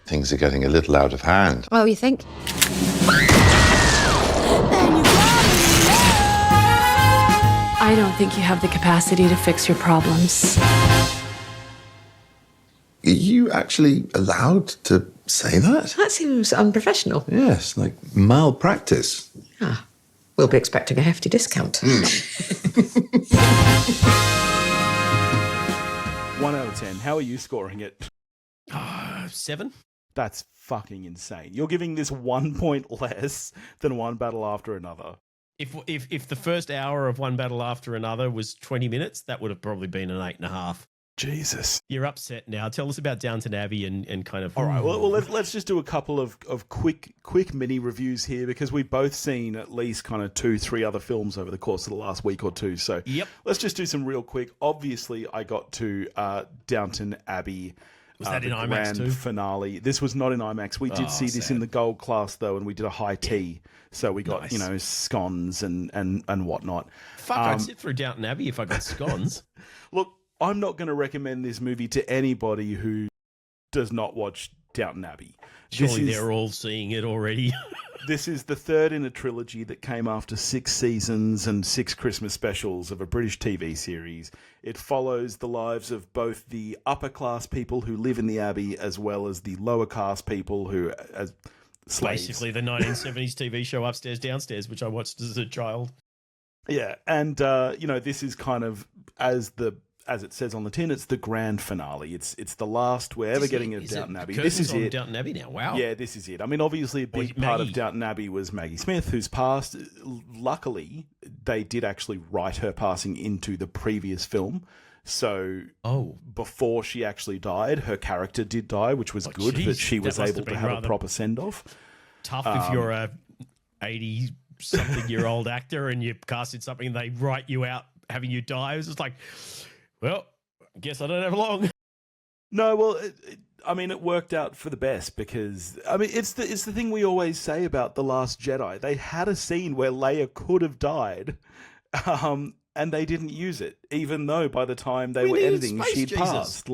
Things are getting a little out of hand. Oh, you think? I don't think you have the capacity to fix your problems. Are you actually allowed to say that? That seems unprofessional. Yes, like malpractice. Ah, we'll be expecting a hefty discount. 1 out of 10. How are you scoring it? 7. That's fucking insane. You're giving this 1 point less than One Battle After Another. If the first hour of One Battle After Another was 20 minutes, that would have probably been an 8.5. Jesus. You're upset now. Tell us about Downton Abbey and kind of... All right, well let's just do a couple of quick mini reviews here, because we've both seen at least kind of 2-3 other films over the course of the last week or two. So Yep. Let's just do some real quick. Obviously, I got to Downton Abbey. Was that in the IMAX grand too? finale. This was not in IMAX. We did see this sad. in the gold class though, and we did a high tea. So we got, Nice. scones and whatnot. Fuck, I'd sit through Downton Abbey if I got scones. Look, I'm not going to recommend this movie to anybody who does not watch Downton Abbey. Surely they're all seeing it already. This is the third in a trilogy that came after 6 seasons and 6 Christmas specials of a British TV series. It follows the lives of both the upper class people who live in the Abbey as well as the lower caste people who, as slaves. Basically the 1970s TV show Upstairs Downstairs, which I watched as a child. Yeah, and this is kind of as it says on the tin, it's the grand finale. It's the last we're ever getting of Downton Abbey. This is it. Downton Abbey now. Wow. Yeah, this is it. I mean, obviously, a big part of Downton Abbey was Maggie Smith, who's passed. Luckily, they did actually write her passing into the previous film. So, before she actually died, her character did die, which was good that she was able to have a proper send-off. Tough if you're a 80-something-year-old actor and you casted something and they write you out having you die. It was just like, well, I guess I don't have long. No, well, it worked out for the best because, it's the thing we always say about The Last Jedi. They had a scene where Leia could have died, and they didn't use it, even though by the time they were editing, she'd passed.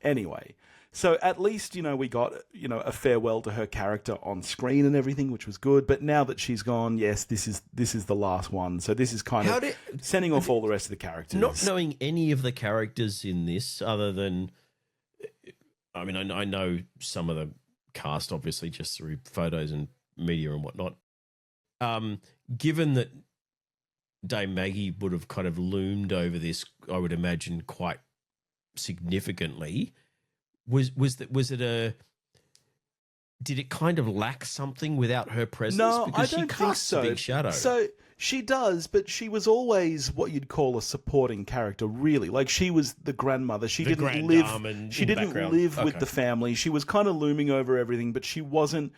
Anyway. So at least, we got, a farewell to her character on screen and everything, which was good. But now that she's gone, yes, this is the last one. So this is kind of sending off all the rest of the characters. Not knowing any of the characters in this other than, I know some of the cast, obviously, just through photos and media and whatnot. Given that Dame Maggie would have kind of loomed over this, I would imagine, quite significantly. Was it did it kind of lack something without her presence? No, because I don't she think casts so. a big shadow. So she does, but she was always what you'd call a supporting character, really. Like she was the grandmother. She didn't live with the family. She was kind of looming over everything, but she wasn't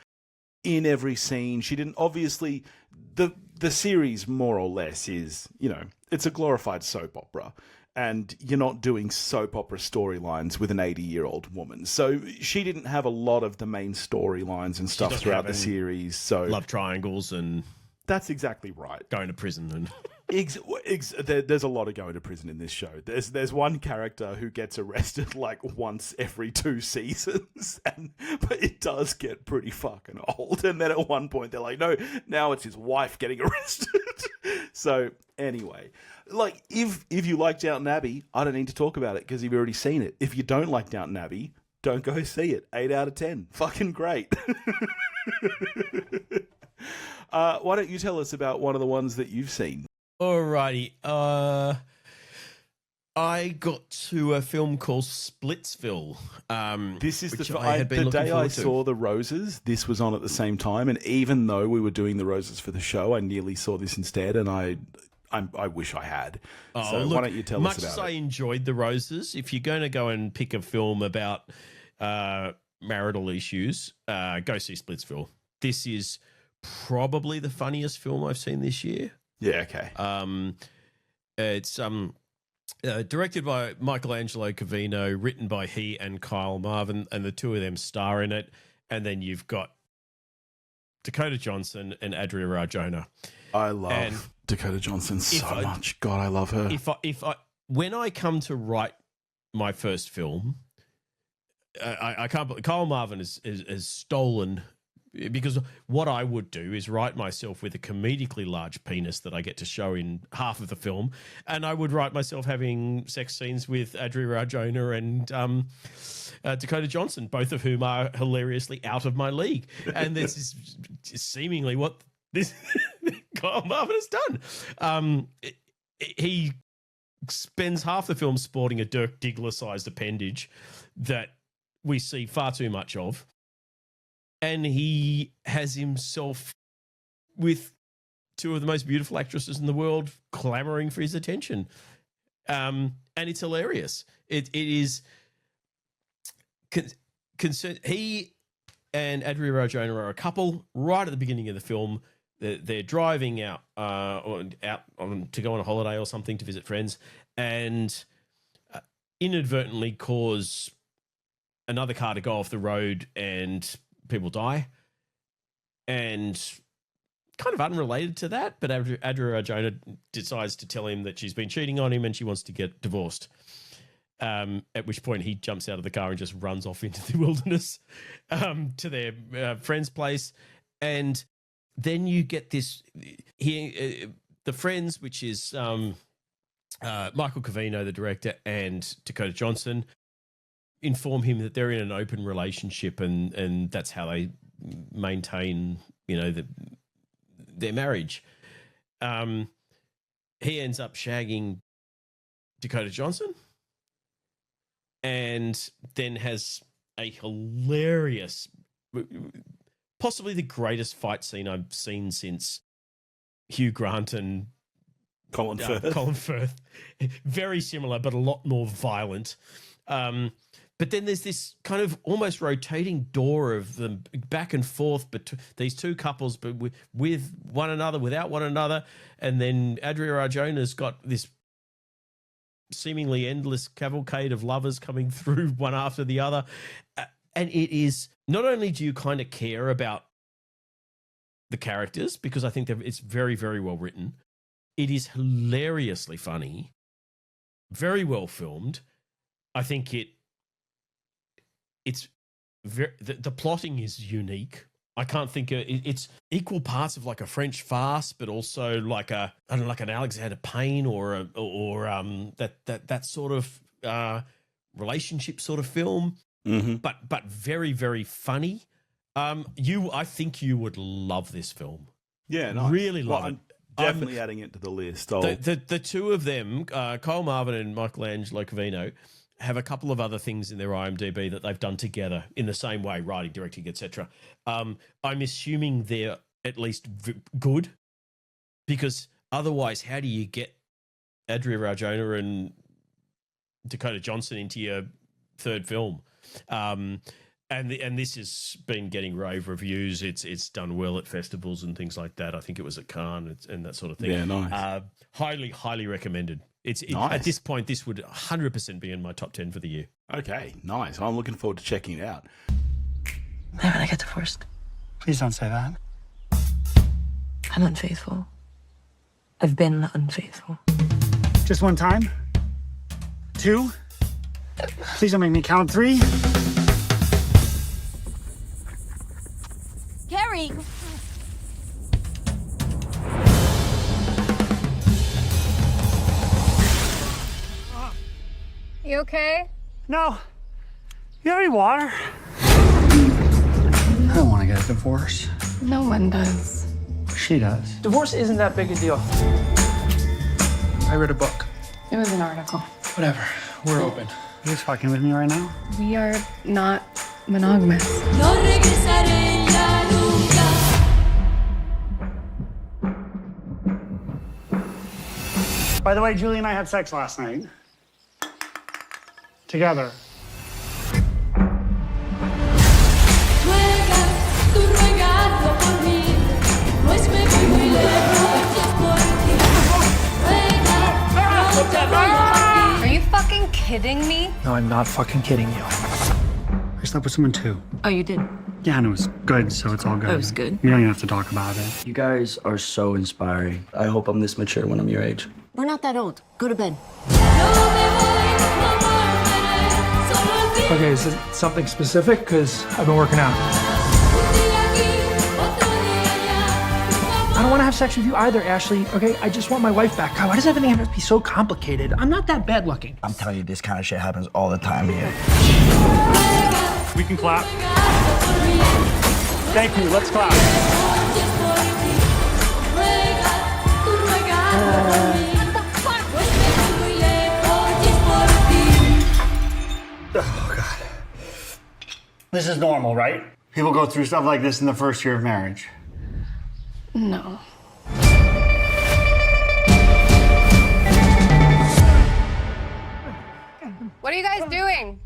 in every scene. She didn't obviously the series more or less is, it's a glorified soap opera. And you're not doing soap opera storylines with an 80-year-old woman. So she didn't have a lot of the main storylines and stuff throughout the series. So love triangles and... That's exactly right. Going to prison and... There's a lot of going to prison in this show. There's one character who gets arrested like once every 2 seasons, but it does get pretty fucking old. And then at one point they're like, no, now it's his wife getting arrested. So anyway, like if you like Downton Abbey, I don't need to talk about it because you've already seen it. If you don't like Downton Abbey, don't go see it. 8 out of 10, fucking great. Why don't you tell us about one of the ones that you've seen? Alrighty. I got to a film called Splitsville. This is which the I had been the looking day I forward to. saw The Roses, this was on at the same time, and even though we were doing The Roses for the show, I nearly saw this instead, and I wish I had. So look, why don't you tell us much about as it? I enjoyed The Roses, if you're going to go and pick a film about marital issues, go see Splitsville. This is probably the funniest film I've seen this year. Yeah, okay. It's directed by Michelangelo Covino, written by he and Kyle Marvin, and the two of them star in it. And then you've got Dakota Johnson and Adria Arjona. I love Dakota Johnson so much. God, I love her. When I come to write my first film, I can't believe Kyle Marvin has stolen, because what I would do is write myself with a comedically large penis that I get to show in half of the film, and I would write myself having sex scenes with Adria Arjona and Dakota Johnson, both of whom are hilariously out of my league. And this is seemingly what this Kyle Marvin has done. He spends half the film sporting a Dirk Diggler-sized appendage that we see far too much of. And he has himself with two of the most beautiful actresses in the world clamoring for his attention. And it's hilarious. It is... he and Adria Arjona are a couple right at the beginning of the film. They're driving out to go on a holiday or something to visit friends, and inadvertently cause another car to go off the road and people die. And kind of unrelated to that, but Adria Arjona decides to tell him that she's been cheating on him and she wants to get divorced. At which point he jumps out of the car and just runs off into the wilderness to their friend's place. And then you get this here, the friends, which is Michael Covino, the director, and Dakota Johnson, inform him that they're in an open relationship, and that's how they maintain, their marriage. He ends up shagging Dakota Johnson, and then has a hilarious, possibly the greatest fight scene I've seen since Hugh Grant and Colin Firth. Very similar, but a lot more violent. But then there's this kind of almost rotating door of them back and forth, but these two couples, but with one another, without one another. And then Adria Arjona's got this seemingly endless cavalcade of lovers coming through one after the other. And it is, not only do you kind of care about the characters, because I think it's very, very well written. It is hilariously funny, very well filmed. I think it's very, the plotting is unique. I can't think of it's equal parts of like a French farce, but also like an Alexander Payne or that sort of relationship sort of film. Mm-hmm. But very, very funny. I think you would love this film. Yeah, nice. Really love it. Definitely adding it to the list. The two of them, Kyle Marvin and Michelangelo Covino, have a couple of other things in their IMDb that they've done together in the same way, writing, directing, etc. I'm assuming they're at least good, because otherwise, how do you get Adria Arjona and Dakota Johnson into your third film? And this has been getting rave reviews. It's done well at festivals and things like that. I think it was at Cannes and that sort of thing. Yeah, nice. Highly, highly recommended. Nice. At this point, this would 100% be in my top 10 for the year. Okay, nice. I'm looking forward to checking it out. Maybe when I get divorced. Please don't say that. I'm unfaithful. I've been unfaithful. Just one time. 2. Please don't make me count 3. Carrie! You okay? No. You have any water? I don't want to get a divorce. No one does. She does. Divorce isn't that big a deal. I read a book. It was an article. Whatever. We're open. You just fucking with me right now? We are not monogamous. By the way, Julie and I had sex last night. Together. Are you fucking kidding me? No, I'm not fucking kidding you. I slept with someone too. Oh, you did? Yeah, and it was good, so it's all good. It was good. We don't even have to talk about it. You guys are so inspiring. I hope I'm this mature when I'm your age. We're not that old. Go to bed. Okay, is it something specific? Because I've been working out. I don't want to have sex with you either, Ashley. Okay, I just want my wife back. God, why does everything have to be so complicated? I'm not that bad looking. I'm telling you, this kind of shit happens all the time here. We can clap. Thank you, let's clap. Oh, God. This is normal, right? People go through stuff like this in the first year of marriage. No. What are you guys doing?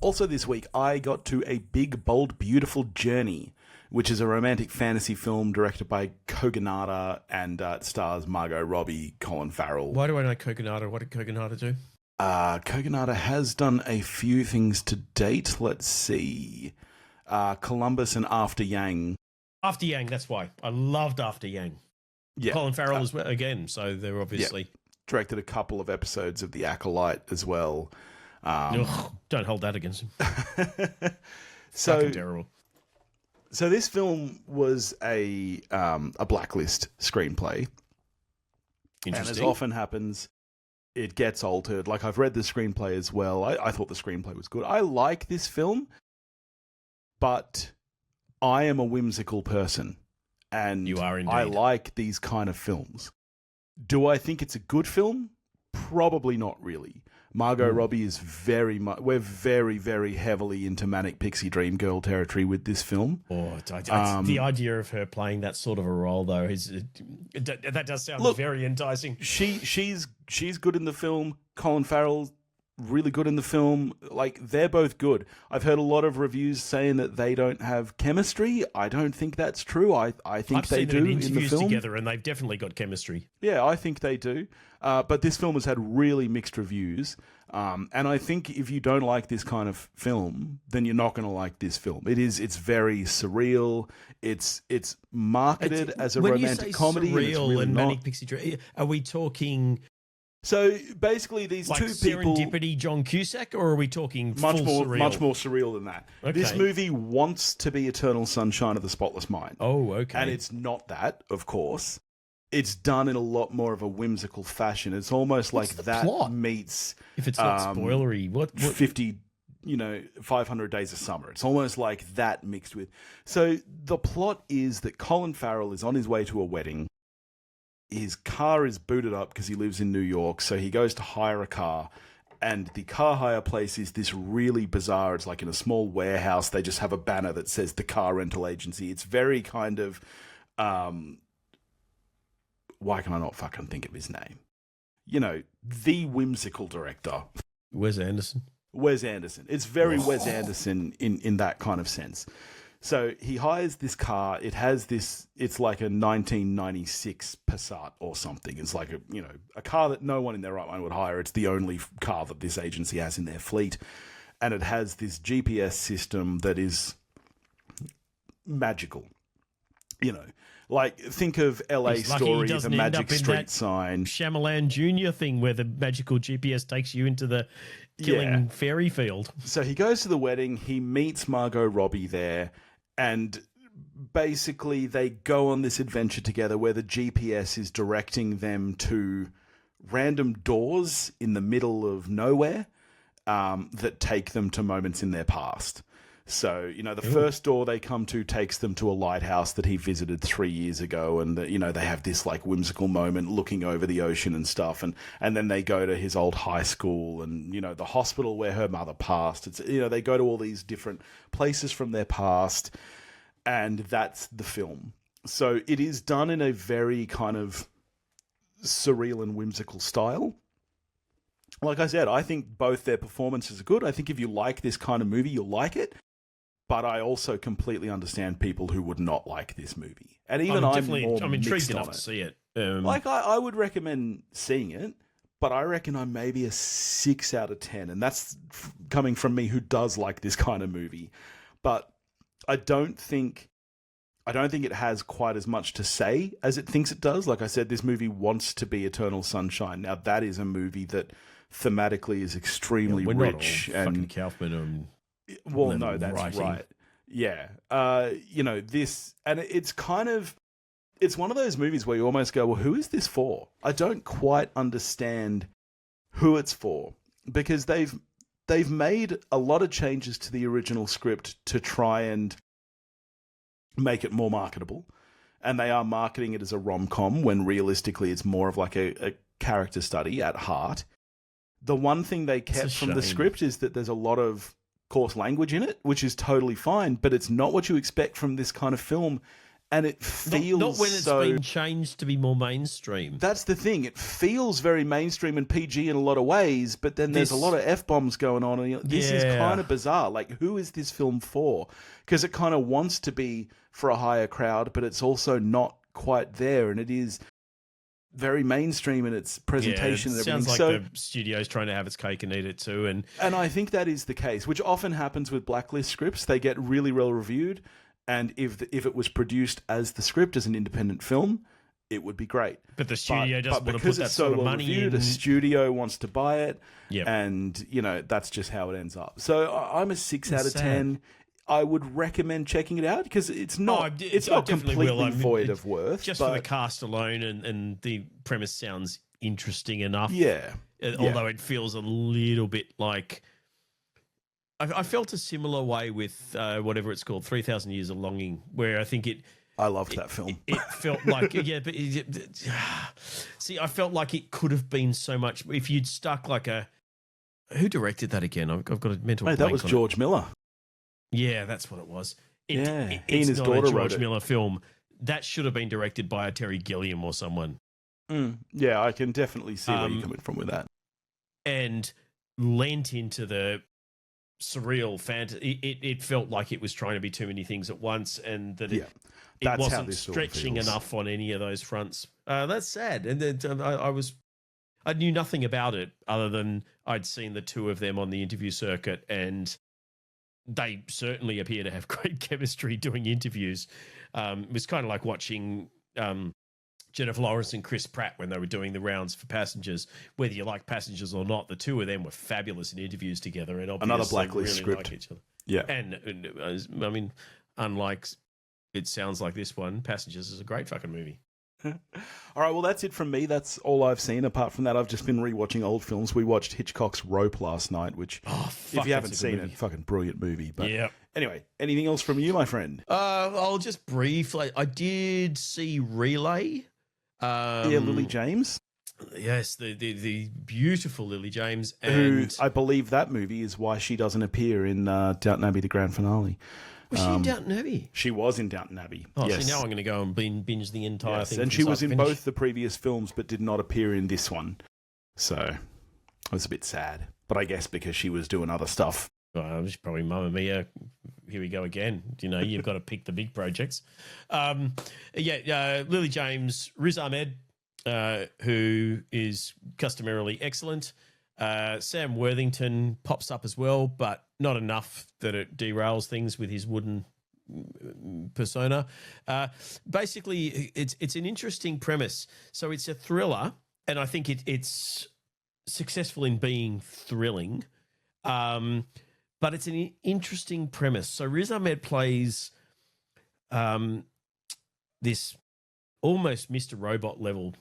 Also this week, I got to A Big, Bold, Beautiful Journey, which is a romantic fantasy film directed by Kogonada and stars Margot Robbie, Colin Farrell. Why do I know Kogonada? What did Kogonada do? Kogonada has done a few things to date. Let's see. Columbus and After Yang. After Yang, that's why. I loved After Yang. Yeah. Colin Farrell as well, again, so they're obviously... Yeah. Directed a couple of episodes of The Acolyte as well. Ugh, don't hold that against him. So fucking terrible. So this film was a blacklist screenplay. And as often happens, it gets altered. Like, I've read the screenplay as well. I thought the screenplay was good. I like this film, but I am a whimsical person. And you are indeed. I like these kind of films. Do I think it's a good film? Probably not really. Margot Robbie is very much... We're very, very heavily into Manic Pixie Dream Girl territory with this film. Oh, the idea of her playing that sort of a role, though, that does sound very enticing. She's good in the film. Colin Farrell, really good in the film. Like, they're both good. I've heard a lot of reviews saying that they don't have chemistry. I don't think that's true. I think they do in the film. Together, and they've definitely got chemistry. Yeah, I think they do. But this film has had really mixed reviews. And I think if you don't like this kind of film, then you're not going to like this film. It's very surreal. It's marketed as a romantic comedy. When you say surreal and it's really and not. Manic Pixie Dream, are we talking... So basically, these like two people, Serendipity John Cusack, or are we talking much full more surreal? surreal than that. Okay. This movie wants to be Eternal Sunshine of the Spotless Mind. Oh, okay. And it's not that, of course. It's done in a lot more of a whimsical fashion. It's almost like that plot? meets If it's not spoilery, what 500 Days of Summer. It's almost like that mixed with. So the plot is that Colin Farrell is on his way to a wedding. His car is booted up because he lives in New York, so he goes to hire a car. And the car hire place is this really bizarre, it's like in a small warehouse. They just have a banner that says the car rental agency. It's very kind of, why can I not fucking think of his name? You know, the whimsical director. Wes Anderson. Wes Anderson. It's very Wes Anderson in that kind of sense. So he hires this car. It has this, it's like a 1996 Passat or something. It's like a car that no one in their right mind would hire. It's the only car that this agency has in their fleet. And it has this GPS system that is magical. You know, like think of LA Story, the Magic Street sign. Shyamalan Jr. thing where the magical GPS takes you into the killing fairy field. So he goes to the wedding. He meets Margot Robbie there. And basically they go on this adventure together where the GPS is directing them to random doors in the middle of nowhere that take them to moments in their past. So, you know, the first door they come to takes them to a lighthouse that he visited 3 years ago. And, you know, they have this like whimsical moment looking over the ocean and stuff. And then they go to his old high school and, you know, the hospital where her mother passed. It's, you know, they go to all these different places from their past. And that's the film. So it is done in a very kind of surreal and whimsical style. Like I said, I think both their performances are good. I think if you like this kind of movie, you'll like it. But I also completely understand people who would not like this movie. And even I'm intrigued enough to see it. I would recommend seeing it, but I reckon I'm maybe a 6 out of 10. And that's coming from me who does like this kind of movie. But I don't think it has quite as much to say as it thinks it does. Like I said, this movie wants to be Eternal Sunshine. Now, that is a movie that thematically is extremely rich. Not all fucking Kaufman. Well, no, that's right. Yeah. You know, this, and it's kind of, it's one of those movies where you almost go, well, who is this for? I don't quite understand who it's for, because they've made a lot of changes to the original script to try and make it more marketable. And they are marketing it as a rom-com when realistically it's more of like a character study at heart. The one thing they kept from the script is that there's a lot of coarse language in it, which is totally fine, but it's not what you expect from this kind of film, and it feels not when it's been changed to be more mainstream. That's the thing. It feels very mainstream and PG in a lot of ways, but then there's a lot of F-bombs going on, and this is kind of bizarre. Like, who is this film for? Because it kind of wants to be for a higher crowd, but it's also not quite there, and it is very mainstream in its presentation. It sounds like the studio's trying to have its cake and eat it too. And I think that is the case, which often happens with blacklist scripts. They get really well reviewed, and if it was produced as the script, as an independent film, it would be great. But the studio doesn't want to put that sort of money in. The studio wants to buy it, and you know that's just how it ends up. So I'm a 6 out of 10. I would recommend checking it out because it's not completely void of worth. Just for the cast alone, and the premise sounds interesting enough. Yeah. Although it feels a little bit like... I felt a similar way with whatever it's called, 3,000 Years of Longing, where I think it... I loved that film. It felt like... see, I felt like it could have been so much... If you'd stuck like a... Who directed that again? I've got a mental blank. That was George Miller. Yeah, that's what it was. He and it's his not daughter a George wrote it. Miller film. That should have been directed by a Terry Gilliam or someone. Yeah, I can definitely see where you're coming from with that. And lent into the surreal fantasy. It felt like it was trying to be too many things at once, and that it wasn't stretching enough on any of those fronts. That's sad. And then I knew nothing about it other than I'd seen the two of them on the interview circuit, and they certainly appear to have great chemistry doing interviews. It was kind of like watching Jennifer Lawrence and Chris Pratt when they were doing the rounds for Passengers. Whether you like Passengers or not, the two of them were fabulous in interviews together, and obviously another blacklist really script. like each other. Yeah, and I mean, unlike it sounds like this one, Passengers is a great fucking movie. All right, well, that's it from me. That's all I've seen. Apart from that, I've just been rewatching old films. We watched Hitchcock's Rope last night, which, if you haven't seen it, fucking brilliant movie. But anyway, anything else from you, my friend? I'll just briefly. I did see Relay. Lily James. Yes, the beautiful Lily James, who I believe that movie is why she doesn't appear in Downton Abbey, the grand finale. Was she in Downton Abbey? She was in Downton Abbey. Oh, yes. See, now I'm going to go and binge the entire thing. And she was in both the previous films, but did not appear in this one. So I was a bit sad. But I guess because she was doing other stuff. Well, she's probably Mamma Mia. Here we go again. You know, you've got to pick the big projects. Lily James, Riz Ahmed, who is customarily excellent. Sam Worthington pops up as well, but not enough that it derails things with his wooden persona. Basically, it's an interesting premise. So it's a thriller, and I think it's successful in being thrilling, but it's an interesting premise. So Riz Ahmed plays this almost Mr. Robot level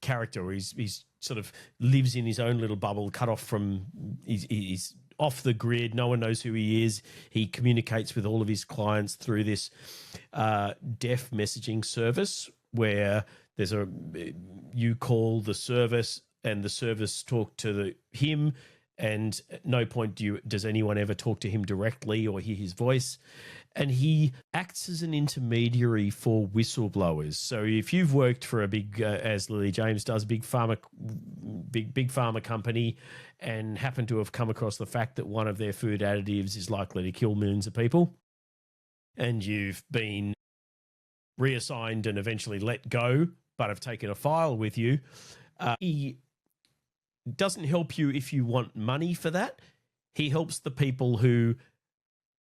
character. He's sort of lives in his own little bubble, cut off from his off the grid. No one knows who he is. He communicates with all of his clients through this deaf messaging service where you call the service and the service talk to him, and at no point does anyone ever talk to him directly or hear his voice. And he acts as an intermediary for whistleblowers. So if you've worked for a big, as Lily James does, big pharma company, and happen to have come across the fact that one of their food additives is likely to kill millions of people, and you've been reassigned and eventually let go, but have taken a file with you, he doesn't help you if you want money for that. He helps the people who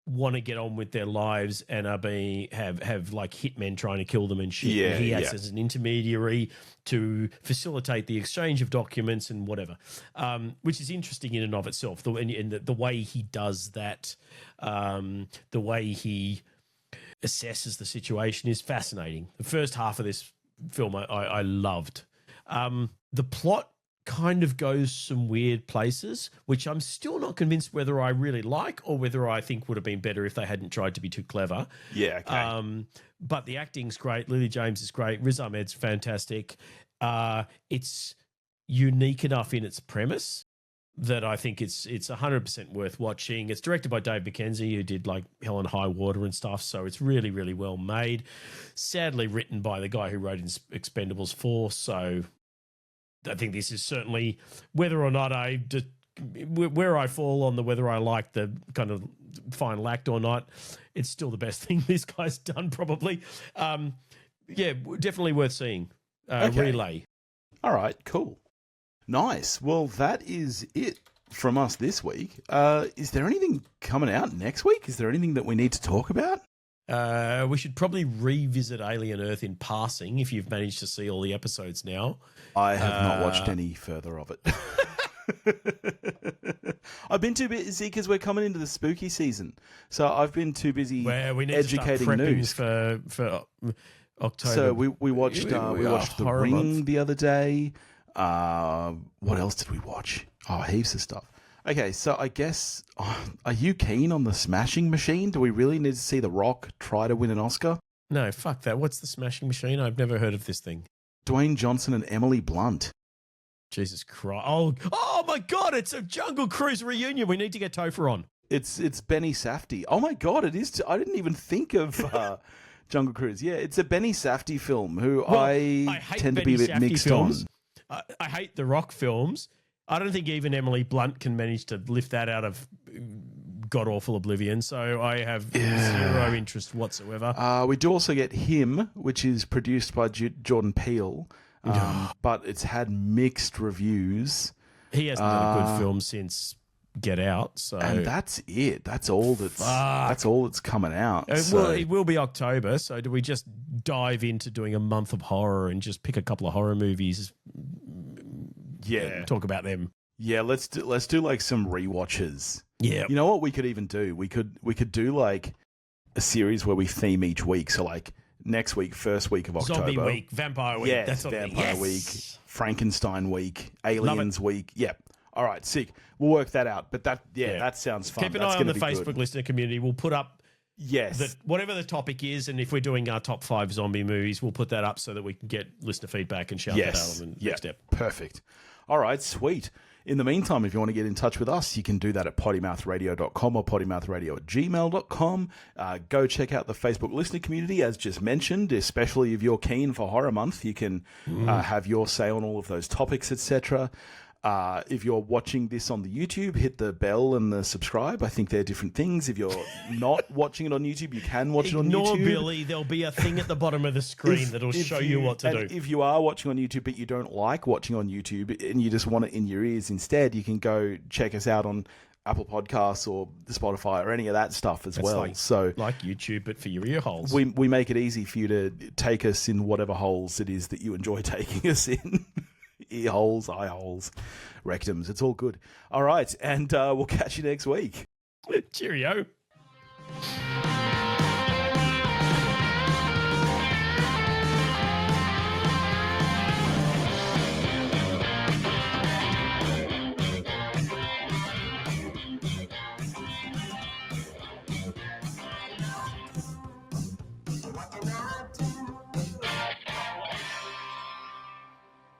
want to get on with their lives and are have like hitmen trying to kill them and shit. Yeah, and he acts as an intermediary to facilitate the exchange of documents and whatever, which is interesting in and of itself. The way he does that, the way he assesses the situation is fascinating. The first half of this film I loved. The plot kind of goes some weird places, which I'm still not convinced whether I really like or whether I think would have been better if they hadn't tried to be too clever. Yeah, okay. But the acting's great. Lily James is great. Riz Ahmed's fantastic. It's unique enough in its premise that I think it's 100% worth watching. It's directed by Dave McKenzie, who did like Hell and High Water and stuff, so it's really, really well made. Sadly written by the guy who wrote Expendables 4, so I think this is certainly, whether or not where I fall on the whether I like the kind of final act or not, it's still the best thing this guy's done, probably. Yeah, definitely worth seeing. Okay. Relay. All right, cool. Nice. Well, that is it from us this week. Is there anything coming out next week? Is there anything that we need to talk about? We should probably revisit Alien Earth in passing if you've managed to see all the episodes now. I have not watched any further of it. I've been too busy because we're coming into the spooky season. So I've been too busy educating news for October. So we watched The Ring the other day. What else did we watch? Oh, heaps of stuff. Okay, so I guess, are you keen on the Smashing Machine? Do we really need to see The Rock try to win an Oscar? No, fuck that. What's the Smashing Machine? I've never heard of this thing. Dwayne Johnson and Emily Blunt. Jesus Christ. Oh my God, it's a Jungle Cruise reunion. We need to get Topher on. It's Benny Safdie. Oh my God, it is. I didn't even think of Jungle Cruise. Yeah, it's a Benny Safdie film who I tend to be a bit mixed films. on. I hate the Rock films. I don't think even Emily Blunt can manage to lift that out of god-awful oblivion, so I have zero interest whatsoever. We do also get Him, which is produced by Jordan Peele, but it's had mixed reviews. He hasn't done a good film since Get Out, so and that's it. That's all that's coming out. Well, it will be October, so do we just dive into doing a month of horror and just pick a couple of horror movies? Yeah, talk about them. Yeah, let's do like some rewatches. Yeah, you know what we could even do? We could do like a series where we theme each week. So like next week, first week of October, Zombie Week, Vampire Week, that's Vampire Week, Frankenstein Week, Aliens Week. Yeah. All right, sick. We'll work that out. But that sounds fun. Keep an eye on the Facebook listener community. We'll put up whatever the topic is, and if we're doing our top 5 zombie movies, we'll put that up so that we can get listener feedback and shout that out on the next step. Perfect. All right, sweet. In the meantime, if you want to get in touch with us, you can do that at pottymouthradio.com or pottymouthradio@gmail.com. Go check out the Facebook listener community, as just mentioned, especially if you're keen for Horror Month. You can have your say on all of those topics, etc. If you're watching this on the YouTube, hit the bell and the subscribe. I think they're different things. If you're not watching it on YouTube, you can watch it on YouTube. Ignore Billy. There'll be a thing at the bottom of the screen that'll show you what to do. If you are watching on YouTube, but you don't like watching on YouTube and you just want it in your ears instead, you can go check us out on Apple Podcasts or Spotify or any of that stuff as well. Like YouTube, but for your ear holes. We make it easy for you to take us in whatever holes it is that you enjoy taking us in. Ear holes, eye holes, rectums. It's all good. All right, and we'll catch you next week. Cheerio.